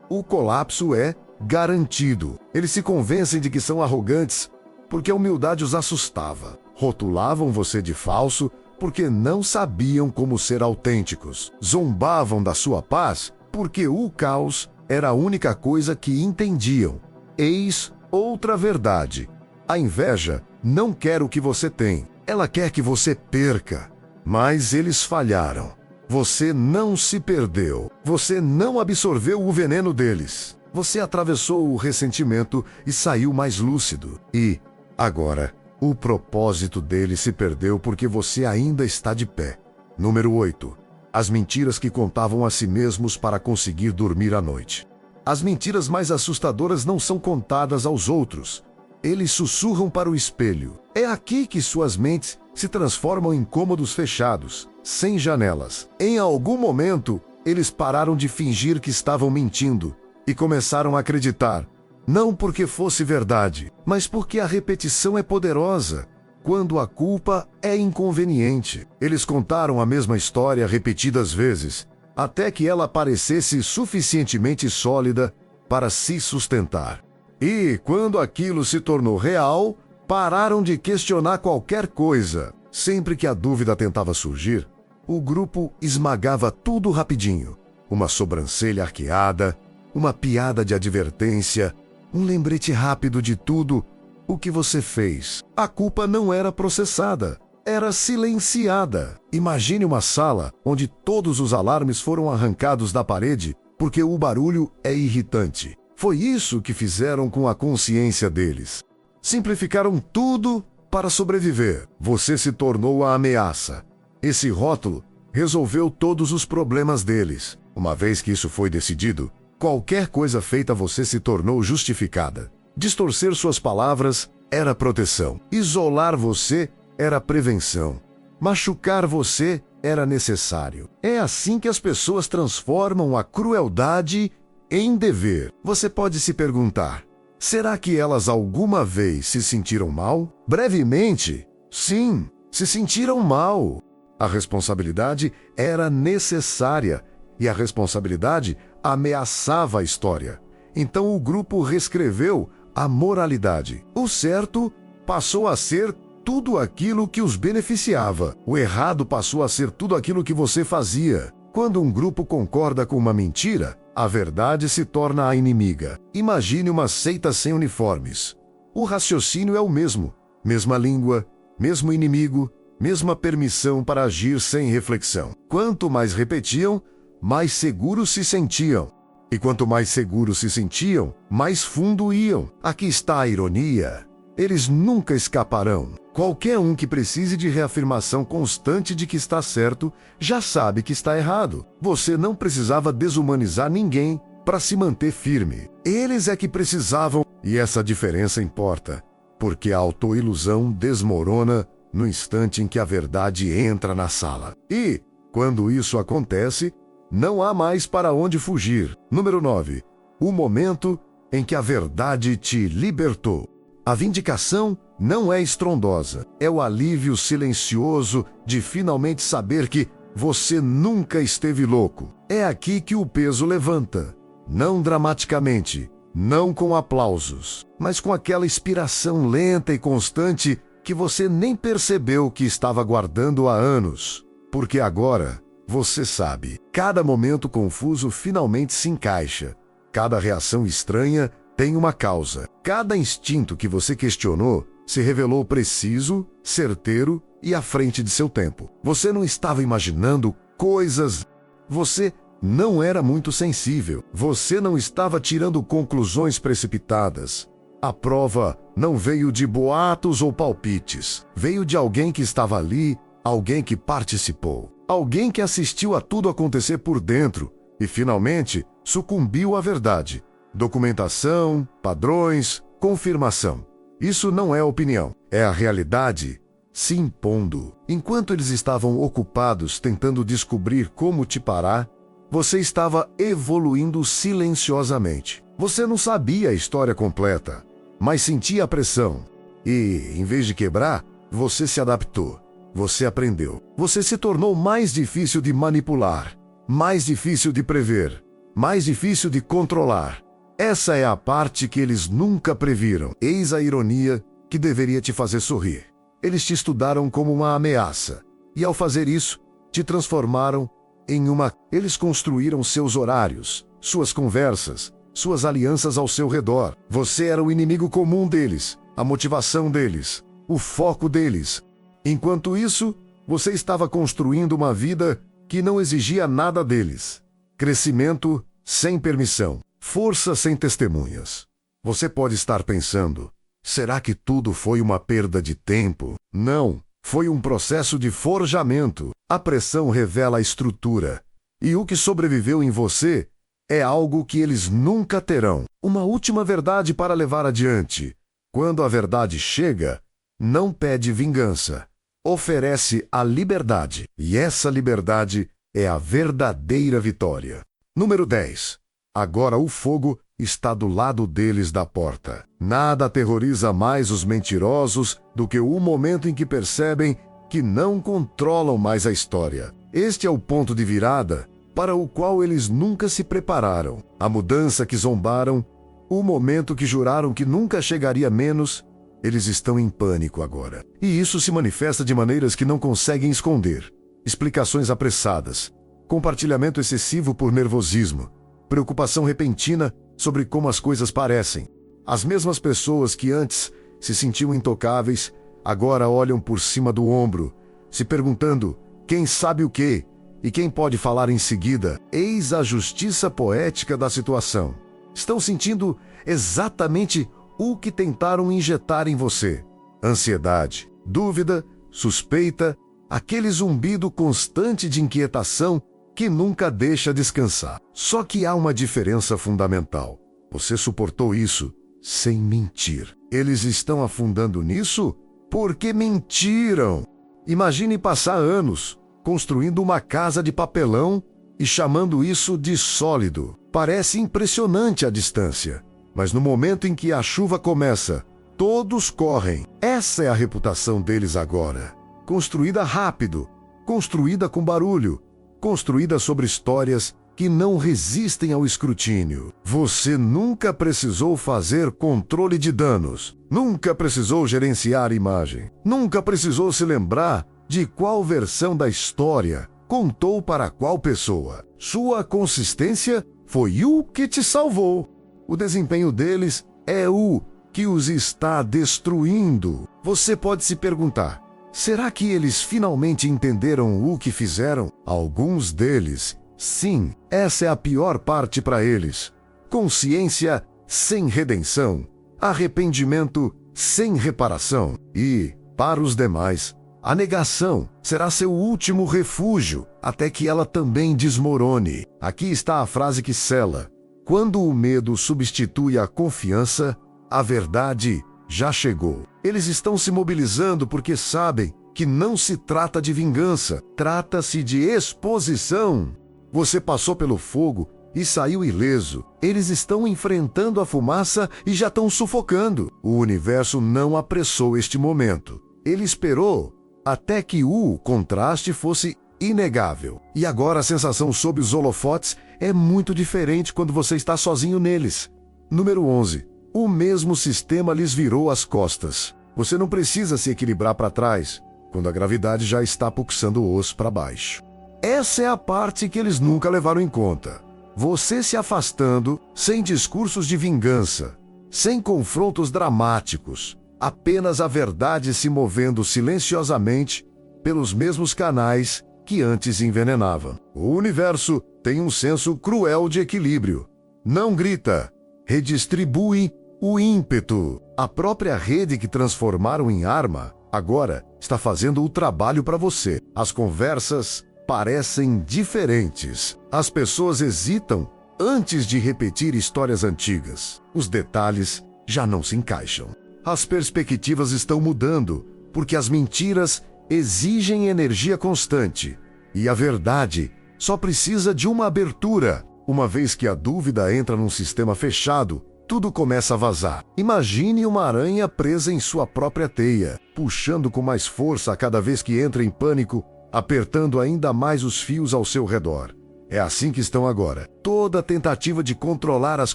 o colapso é garantido. Eles se convencem de que são arrogantes porque a humildade os assustava. Rotulavam você de falso porque não sabiam como ser autênticos. Zombavam da sua paz porque o caos era a única coisa que entendiam. Eis outra verdade. A inveja não quer o que você tem. Ela quer que você perca. Mas eles falharam. Você não se perdeu. Você não absorveu o veneno deles. Você atravessou o ressentimento e saiu mais lúcido. E, agora, o propósito deles se perdeu porque você ainda está de pé. Número 8. As mentiras que contavam a si mesmos para conseguir dormir à noite. As mentiras mais assustadoras não são contadas aos outros. Eles sussurram para o espelho. É aqui que suas mentes se transformam em cômodos fechados, sem janelas. Em algum momento, eles pararam de fingir que estavam mentindo e começaram a acreditar, não porque fosse verdade, mas porque a repetição é poderosa, quando a culpa é inconveniente. Eles contaram a mesma história repetidas vezes, até que ela parecesse suficientemente sólida para se sustentar. E, quando aquilo se tornou real, pararam de questionar qualquer coisa. Sempre que a dúvida tentava surgir, o grupo esmagava tudo rapidinho. Uma sobrancelha arqueada, uma piada de advertência, um lembrete rápido de tudo o que você fez. A culpa não era processada, era silenciada. Imagine uma sala onde todos os alarmes foram arrancados da parede porque o barulho é irritante. Foi isso que fizeram com a consciência deles. Simplificaram tudo para sobreviver. Você se tornou a ameaça. Esse rótulo resolveu todos os problemas deles. Uma vez que isso foi decidido, qualquer coisa feita a você se tornou justificada. Distorcer suas palavras era proteção. Isolar você era prevenção. Machucar você era necessário. É assim que as pessoas transformam a crueldade em dever. Você pode se perguntar, será que elas alguma vez se sentiram mal? Brevemente, sim, se sentiram mal. A responsabilidade era necessária e a responsabilidade ameaçava a história. Então o grupo reescreveu a moralidade. O certo passou a ser tudo aquilo que os beneficiava. O errado passou a ser tudo aquilo que você fazia. Quando um grupo concorda com uma mentira, a verdade se torna a inimiga. Imagine uma seita sem uniformes. O raciocínio é o mesmo. Mesma língua, mesmo inimigo, mesma permissão para agir sem reflexão. Quanto mais repetiam, mais seguros se sentiam. E quanto mais seguros se sentiam, mais fundo iam. Aqui está a ironia. Eles nunca escaparão. Qualquer um que precise de reafirmação constante de que está certo, já sabe que está errado. Você não precisava desumanizar ninguém para se manter firme. Eles é que precisavam, e essa diferença importa, porque a autoilusão desmorona no instante em que a verdade entra na sala. E, quando isso acontece, não há mais para onde fugir. Número 9. O momento em que a verdade te libertou. A vindicação não é estrondosa. É o alívio silencioso de finalmente saber que você nunca esteve louco. É aqui que o peso levanta. Não dramaticamente, não com aplausos, mas com aquela inspiração lenta e constante que você nem percebeu que estava guardando há anos. Porque agora você sabe. Cada momento confuso finalmente se encaixa. Cada reação estranha tem uma causa. Cada instinto que você questionou se revelou preciso, certeiro e à frente de seu tempo. Você não estava imaginando coisas. Você não era muito sensível. Você não estava tirando conclusões precipitadas. A prova não veio de boatos ou palpites. Veio de alguém que estava ali, alguém que participou. Alguém que assistiu a tudo acontecer por dentro e, finalmente, sucumbiu à verdade. Documentação, padrões, confirmação. Isso não é opinião, é a realidade se impondo. Enquanto eles estavam ocupados tentando descobrir como te parar, você estava evoluindo silenciosamente. Você não sabia a história completa, mas sentia a pressão. E, em vez de quebrar, Você se adaptou. Você aprendeu. Você se tornou mais difícil de manipular, mais difícil de prever, mais difícil de controlar. Essa é a parte que eles nunca previram. Eis a ironia que deveria te fazer sorrir. Eles te estudaram como uma ameaça. E ao fazer isso, te transformaram em uma... Eles construíram seus horários, suas conversas, suas alianças ao seu redor. Você era o inimigo comum deles, a motivação deles, o foco deles. Enquanto isso, você estava construindo uma vida que não exigia nada deles. Crescimento sem permissão, força sem testemunhas. Você pode estar pensando, será que tudo foi uma perda de tempo? Não, foi um processo de forjamento. A pressão revela a estrutura. E o que sobreviveu em você é algo que eles nunca terão. Uma última verdade para levar adiante. Quando a verdade chega, não pede vingança. Oferece a liberdade. E essa liberdade é a verdadeira vitória. Número 10. Agora o fogo está do lado deles da porta. Nada aterroriza mais os mentirosos do que o momento em que percebem que não controlam mais a história. Este é o ponto de virada para o qual eles nunca se prepararam. A mudança que zombaram, o momento que juraram que nunca chegaria menos. Eles estão em pânico agora. E isso se manifesta de maneiras que não conseguem esconder. Explicações apressadas, compartilhamento excessivo por nervosismo, preocupação repentina sobre como as coisas parecem. As mesmas pessoas que antes se sentiam intocáveis, agora olham por cima do ombro, se perguntando quem sabe o quê e quem pode falar em seguida. Eis a justiça poética da situação. Estão sentindo exatamente o que tentaram injetar em você: ansiedade, dúvida, suspeita, aquele zumbido constante de inquietação que nunca deixa descansar. Só que há uma diferença fundamental. Você suportou isso sem mentir. Eles estão afundando nisso porque mentiram. Imagine passar anos construindo uma casa de papelão e chamando isso de sólido. Parece impressionante a distância. Mas no momento em que a chuva começa, todos correm. Essa é a reputação deles agora. Construída rápido, construída com barulho, construída sobre histórias que não resistem ao escrutínio. Você nunca precisou fazer controle de danos, nunca precisou gerenciar imagem, nunca precisou se lembrar de qual versão da história contou para qual pessoa. Sua consistência foi o que te salvou. O desempenho deles é o que os está destruindo. Você pode se perguntar, será que eles finalmente entenderam o que fizeram? Alguns deles, sim. Essa é a pior parte para eles. Consciência sem redenção. Arrependimento sem reparação. E, para os demais, a negação será seu último refúgio, até que ela também desmorone. Aqui está a frase que sela: quando o medo substitui a confiança, a verdade já chegou. Eles estão se mobilizando porque sabem que não se trata de vingança, trata-se de exposição. Você passou pelo fogo e saiu ileso. Eles estão enfrentando a fumaça e já estão sufocando. O universo não apressou este momento. Ele esperou até que o contraste fosse inegável. E agora a sensação sob os holofotes é muito diferente quando você está sozinho neles. Número 11. O mesmo sistema lhes virou as costas. Você não precisa se equilibrar para trás, quando a gravidade já está puxando o osso para baixo. Essa é a parte que eles nunca levaram em conta. Você se afastando, sem discursos de vingança, sem confrontos dramáticos, apenas a verdade se movendo silenciosamente pelos mesmos canais que antes envenenavam. O universo tem um senso cruel de equilíbrio. Não grita, redistribui o ímpeto. A própria rede que transformaram em arma, agora está fazendo o trabalho para você. As conversas parecem diferentes. As pessoas hesitam antes de repetir histórias antigas. Os detalhes já não se encaixam. As perspectivas estão mudando, porque as mentiras exigem energia constante. E a verdade só precisa de uma abertura. Uma vez que a dúvida entra num sistema fechado, tudo começa a vazar. Imagine uma aranha presa em sua própria teia, puxando com mais força a cada vez que entra em pânico, apertando ainda mais os fios ao seu redor. É assim que estão agora. Toda tentativa de controlar as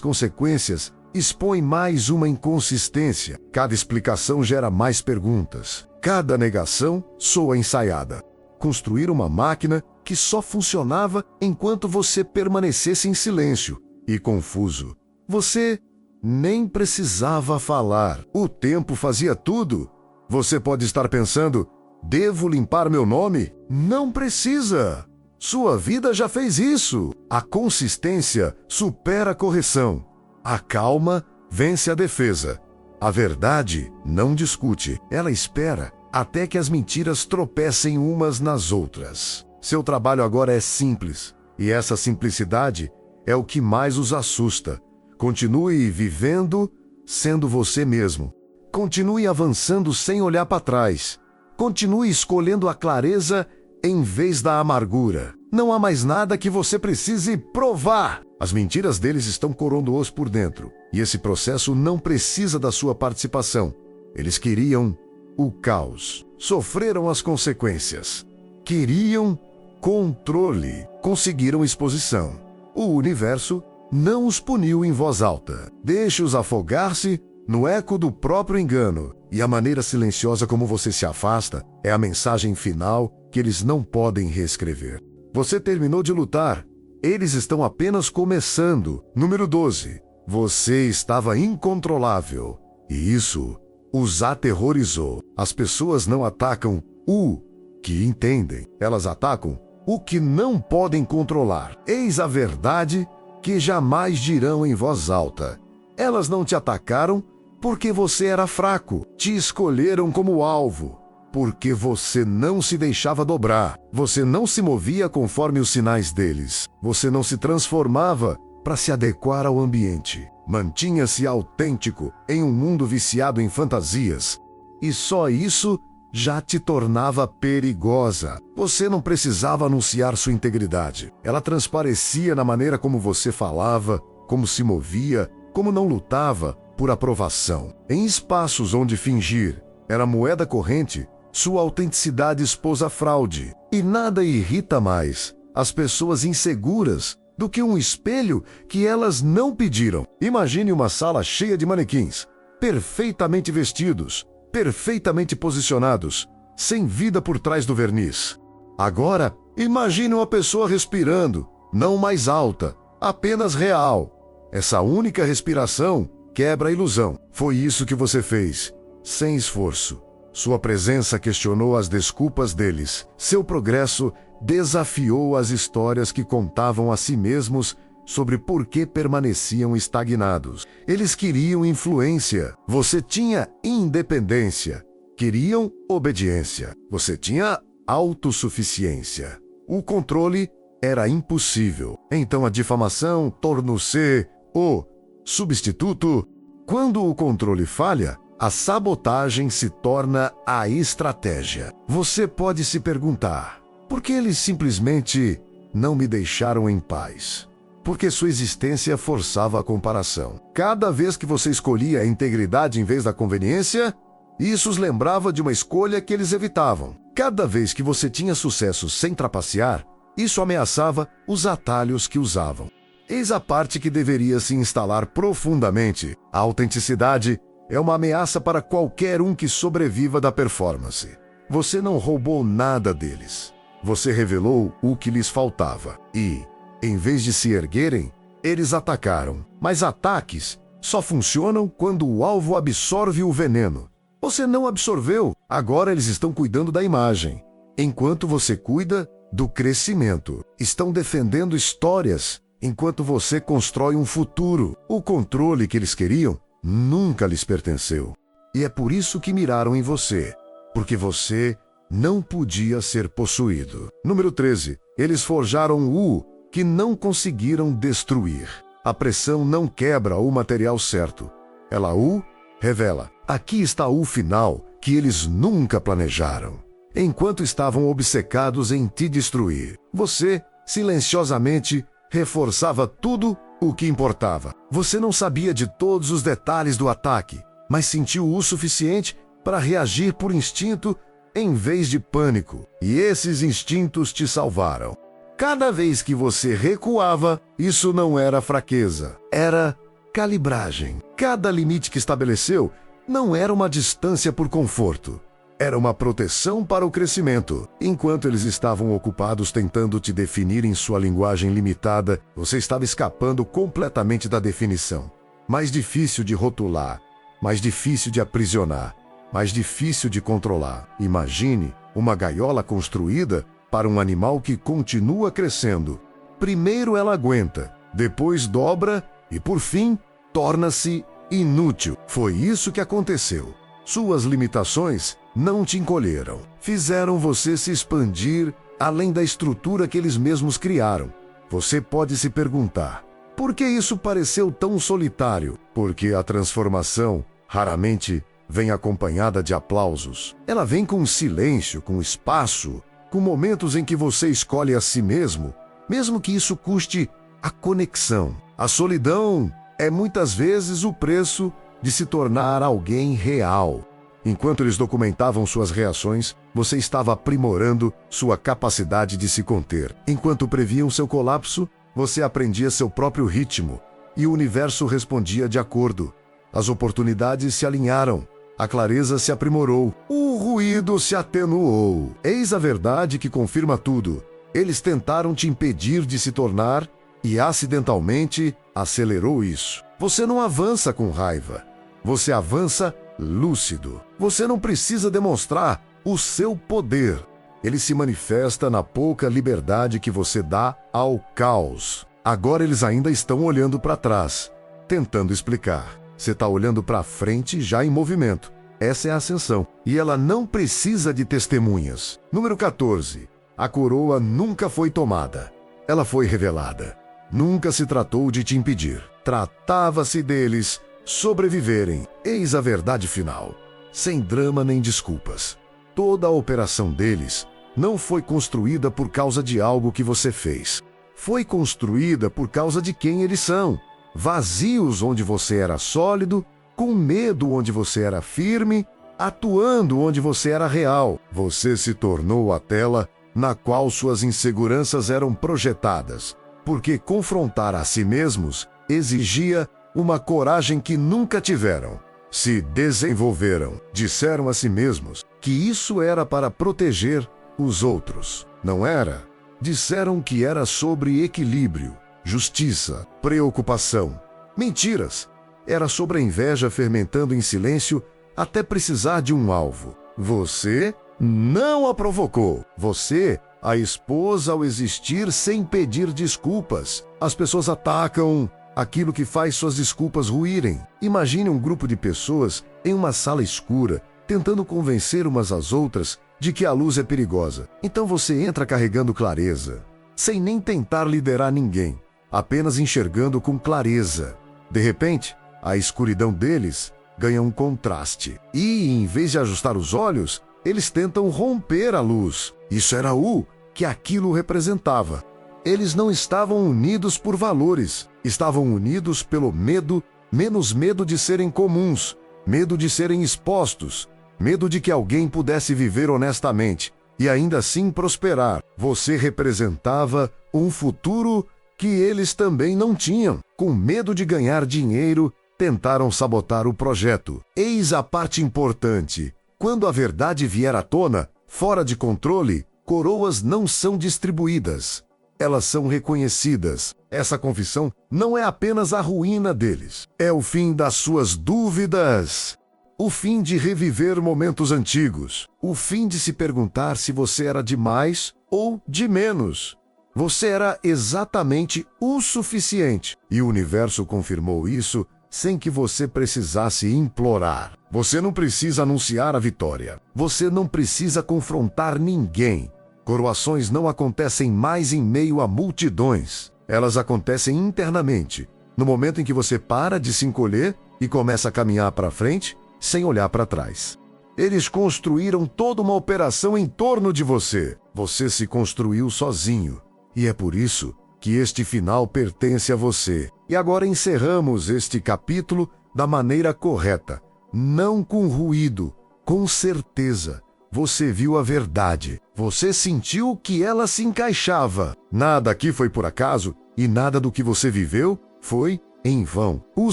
consequências expõe mais uma inconsistência. Cada explicação gera mais perguntas. Cada negação soa ensaiada. Construir uma máquina que só funcionava enquanto você permanecesse em silêncio e confuso. Você nem precisava falar. O tempo fazia tudo. Você pode estar pensando: devo limpar meu nome? Não precisa. Sua vida já fez isso. A consistência supera a correção. A calma vence a defesa. A verdade não discute. Ela espera até que as mentiras tropecem umas nas outras. Seu trabalho agora é simples. E essa simplicidade é o que mais os assusta. Continue vivendo sendo você mesmo. Continue avançando sem olhar para trás. Continue escolhendo a clareza em vez da amargura. Não há mais nada que você precise provar. As mentiras deles estão coroando-os por dentro. E esse processo não precisa da sua participação. Eles queriam o caos. Sofreram as consequências. Queriam controle. Conseguiram exposição. O universo não os puniu em voz alta. Deixe-os afogar-se no eco do próprio engano. E a maneira silenciosa como você se afasta é a mensagem final que eles não podem reescrever. Você terminou de lutar. Eles estão apenas começando. Número 12. Você estava incontrolável. E isso os aterrorizou. As pessoas não atacam o que entendem. Elas atacam o que não podem controlar. Eis a verdade que jamais dirão em voz alta. Elas não te atacaram porque você era fraco. Te escolheram como alvo porque você não se deixava dobrar. Você não se movia conforme os sinais deles. Você não se transformava para se adequar ao ambiente. Mantinha-se autêntico em um mundo viciado em fantasias. E só isso já te tornava perigosa. Você não precisava anunciar sua integridade. Ela transparecia na maneira como você falava, como se movia, como não lutava por aprovação. Em espaços onde fingir era moeda corrente, sua autenticidade expôs a fraude. E nada irrita mais as pessoas inseguras do que um espelho que elas não pediram. Imagine uma sala cheia de manequins, perfeitamente vestidos, perfeitamente posicionados, sem vida por trás do verniz. Agora, imagine uma pessoa respirando, não mais alta, apenas real. Essa única respiração quebra a ilusão. Foi isso que você fez, sem esforço. Sua presença questionou as desculpas deles. Seu progresso desafiou as histórias que contavam a si mesmos sobre por que permaneciam estagnados. Eles queriam influência. Você tinha independência. Queriam obediência. Você tinha autossuficiência. O controle era impossível. Então a difamação tornou-se o substituto. Quando o controle falha, a sabotagem se torna a estratégia. Você pode se perguntar: por que eles simplesmente não me deixaram em paz? Porque sua existência forçava a comparação. Cada vez que você escolhia a integridade em vez da conveniência, isso os lembrava de uma escolha que eles evitavam. Cada vez que você tinha sucesso sem trapacear, isso ameaçava os atalhos que usavam. Eis a parte que deveria se instalar profundamente. A autenticidade é uma ameaça para qualquer um que sobreviva da performance. Você não roubou nada deles. Você revelou o que lhes faltava. E, em vez de se erguerem, eles atacaram. Mas ataques só funcionam quando o alvo absorve o veneno. Você não absorveu. Agora eles estão cuidando da imagem, enquanto você cuida do crescimento. Estão defendendo histórias, enquanto você constrói um futuro. O controle que eles queriam nunca lhes pertenceu. E é por isso que miraram em você, porque você não podia ser possuído. Número 13. Eles forjaram o que não conseguiram destruir. A pressão não quebra o material certo. Ela o revela. Aqui está o final que eles nunca planejaram. Enquanto estavam obcecados em te destruir, você, silenciosamente, reforçava tudo O que importava? Você não sabia de todos os detalhes do ataque, mas sentiu o suficiente para reagir por instinto em vez de pânico. E esses instintos te salvaram. Cada vez que você recuava, isso não era fraqueza, era calibragem. Cada limite que estabeleceu não era uma distância por conforto. Era uma proteção para o crescimento. Enquanto eles estavam ocupados tentando te definir em sua linguagem limitada, você estava escapando completamente da definição. Mais difícil de rotular, mais difícil de aprisionar, mais difícil de controlar. Imagine uma gaiola construída para um animal que continua crescendo. Primeiro ela aguenta, depois dobra e, por fim, torna-se inútil. Foi isso que aconteceu. Suas limitações não te encolheram. Fizeram você se expandir além da estrutura que eles mesmos criaram. Você pode se perguntar, por que isso pareceu tão solitário? Porque a transformação raramente vem acompanhada de aplausos. Ela vem com silêncio, com espaço, com momentos em que você escolhe a si mesmo, mesmo que isso custe a conexão. A solidão é muitas vezes o preço de se tornar alguém real. Enquanto eles documentavam suas reações, você estava aprimorando sua capacidade de se conter. Enquanto previam seu colapso, você aprendia seu próprio ritmo, e o universo respondia de acordo. As oportunidades se alinharam. A clareza se aprimorou, o ruído se atenuou. Eis a verdade que confirma tudo. Eles tentaram te impedir de se tornar e acidentalmente acelerou isso. Você não avança com raiva. Você avança lúcido. Você não precisa demonstrar o seu poder. Ele se manifesta na pouca liberdade que você dá ao caos. Agora eles ainda estão olhando para trás, tentando explicar. Você está olhando para frente já em movimento. Essa é a ascensão. E ela não precisa de testemunhas. Número 14. A coroa nunca foi tomada. Ela foi revelada. Nunca se tratou de te impedir. Tratava-se deles sobreviverem. Eis a verdade final. Sem drama nem desculpas. Toda a operação deles não foi construída por causa de algo que você fez. Foi construída por causa de quem eles são. Vazios onde você era sólido, com medo onde você era firme, atuando onde você era real. Você se tornou a tela na qual suas inseguranças eram projetadas, porque confrontar a si mesmos exigia uma coragem que nunca tiveram. Se desenvolveram, disseram a si mesmos que isso era para proteger os outros. Não era. Disseram que era sobre equilíbrio, justiça, preocupação. Mentiras. Era sobre a inveja fermentando em silêncio até precisar de um alvo. Você não a provocou. Você a expôs ao existir sem pedir desculpas. As pessoas atacam aquilo que faz suas desculpas ruírem. Imagine um grupo de pessoas em uma sala escura, tentando convencer umas às outras de que a luz é perigosa. Então você entra carregando clareza, sem nem tentar liderar ninguém, apenas enxergando com clareza. De repente, a escuridão deles ganha um contraste. E, em vez de ajustar os olhos, eles tentam romper a luz. Isso era o que aquilo representava. Eles não estavam unidos por valores, estavam unidos pelo medo, menos medo de serem comuns, medo de serem expostos, medo de que alguém pudesse viver honestamente e ainda assim prosperar. Você representava um futuro que eles também não tinham. Com medo de ganhar dinheiro, tentaram sabotar o projeto. Eis a parte importante. Quando a verdade vier à tona, fora de controle, coroas não são distribuídas. Elas são reconhecidas. Essa confissão não é apenas a ruína deles. É o fim das suas dúvidas. O fim de reviver momentos antigos. O fim de se perguntar se você era de mais ou de menos. Você era exatamente o suficiente. E o universo confirmou isso sem que você precisasse implorar. Você não precisa anunciar a vitória. Você não precisa confrontar ninguém. Coroações não acontecem mais em meio a multidões. Elas acontecem internamente, no momento em que você para de se encolher e começa a caminhar para frente, sem olhar para trás. Eles construíram toda uma operação em torno de você. Você se construiu sozinho. E é por isso que este final pertence a você. E agora encerramos este capítulo da maneira correta, não com ruído, com certeza. Você viu a verdade. Você sentiu que ela se encaixava. Nada aqui foi por acaso e nada do que você viveu foi em vão. O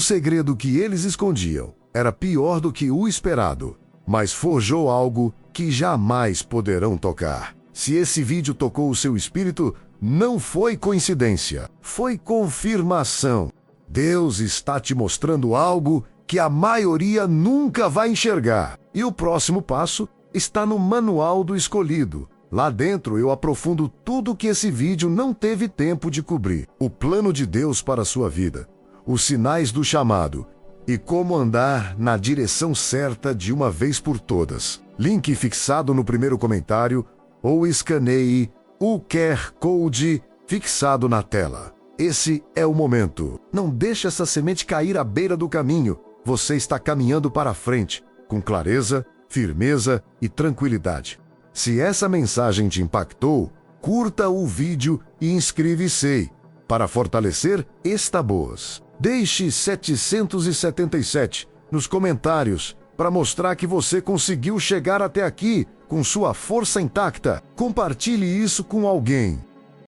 segredo que eles escondiam era pior do que o esperado, mas forjou algo que jamais poderão tocar. Se esse vídeo tocou o seu espírito, não foi coincidência, foi confirmação. Deus está te mostrando algo que a maioria nunca vai enxergar. E o próximo passo está no Manual do Escolhido. Lá dentro eu aprofundo tudo que esse vídeo não teve tempo de cobrir. O plano de Deus para a sua vida, os sinais do chamado e como andar na direção certa de uma vez por todas. Link fixado no primeiro comentário ou escaneie o QR Code fixado na tela. Esse é o momento. Não deixe essa semente cair à beira do caminho. Você está caminhando para frente, com clareza, firmeza e tranquilidade. Se essa mensagem te impactou, curta o vídeo e inscreva-se para fortalecer esta Boas. Deixe 777 nos comentários para mostrar que você conseguiu chegar até aqui com sua força intacta. Compartilhe isso com alguém.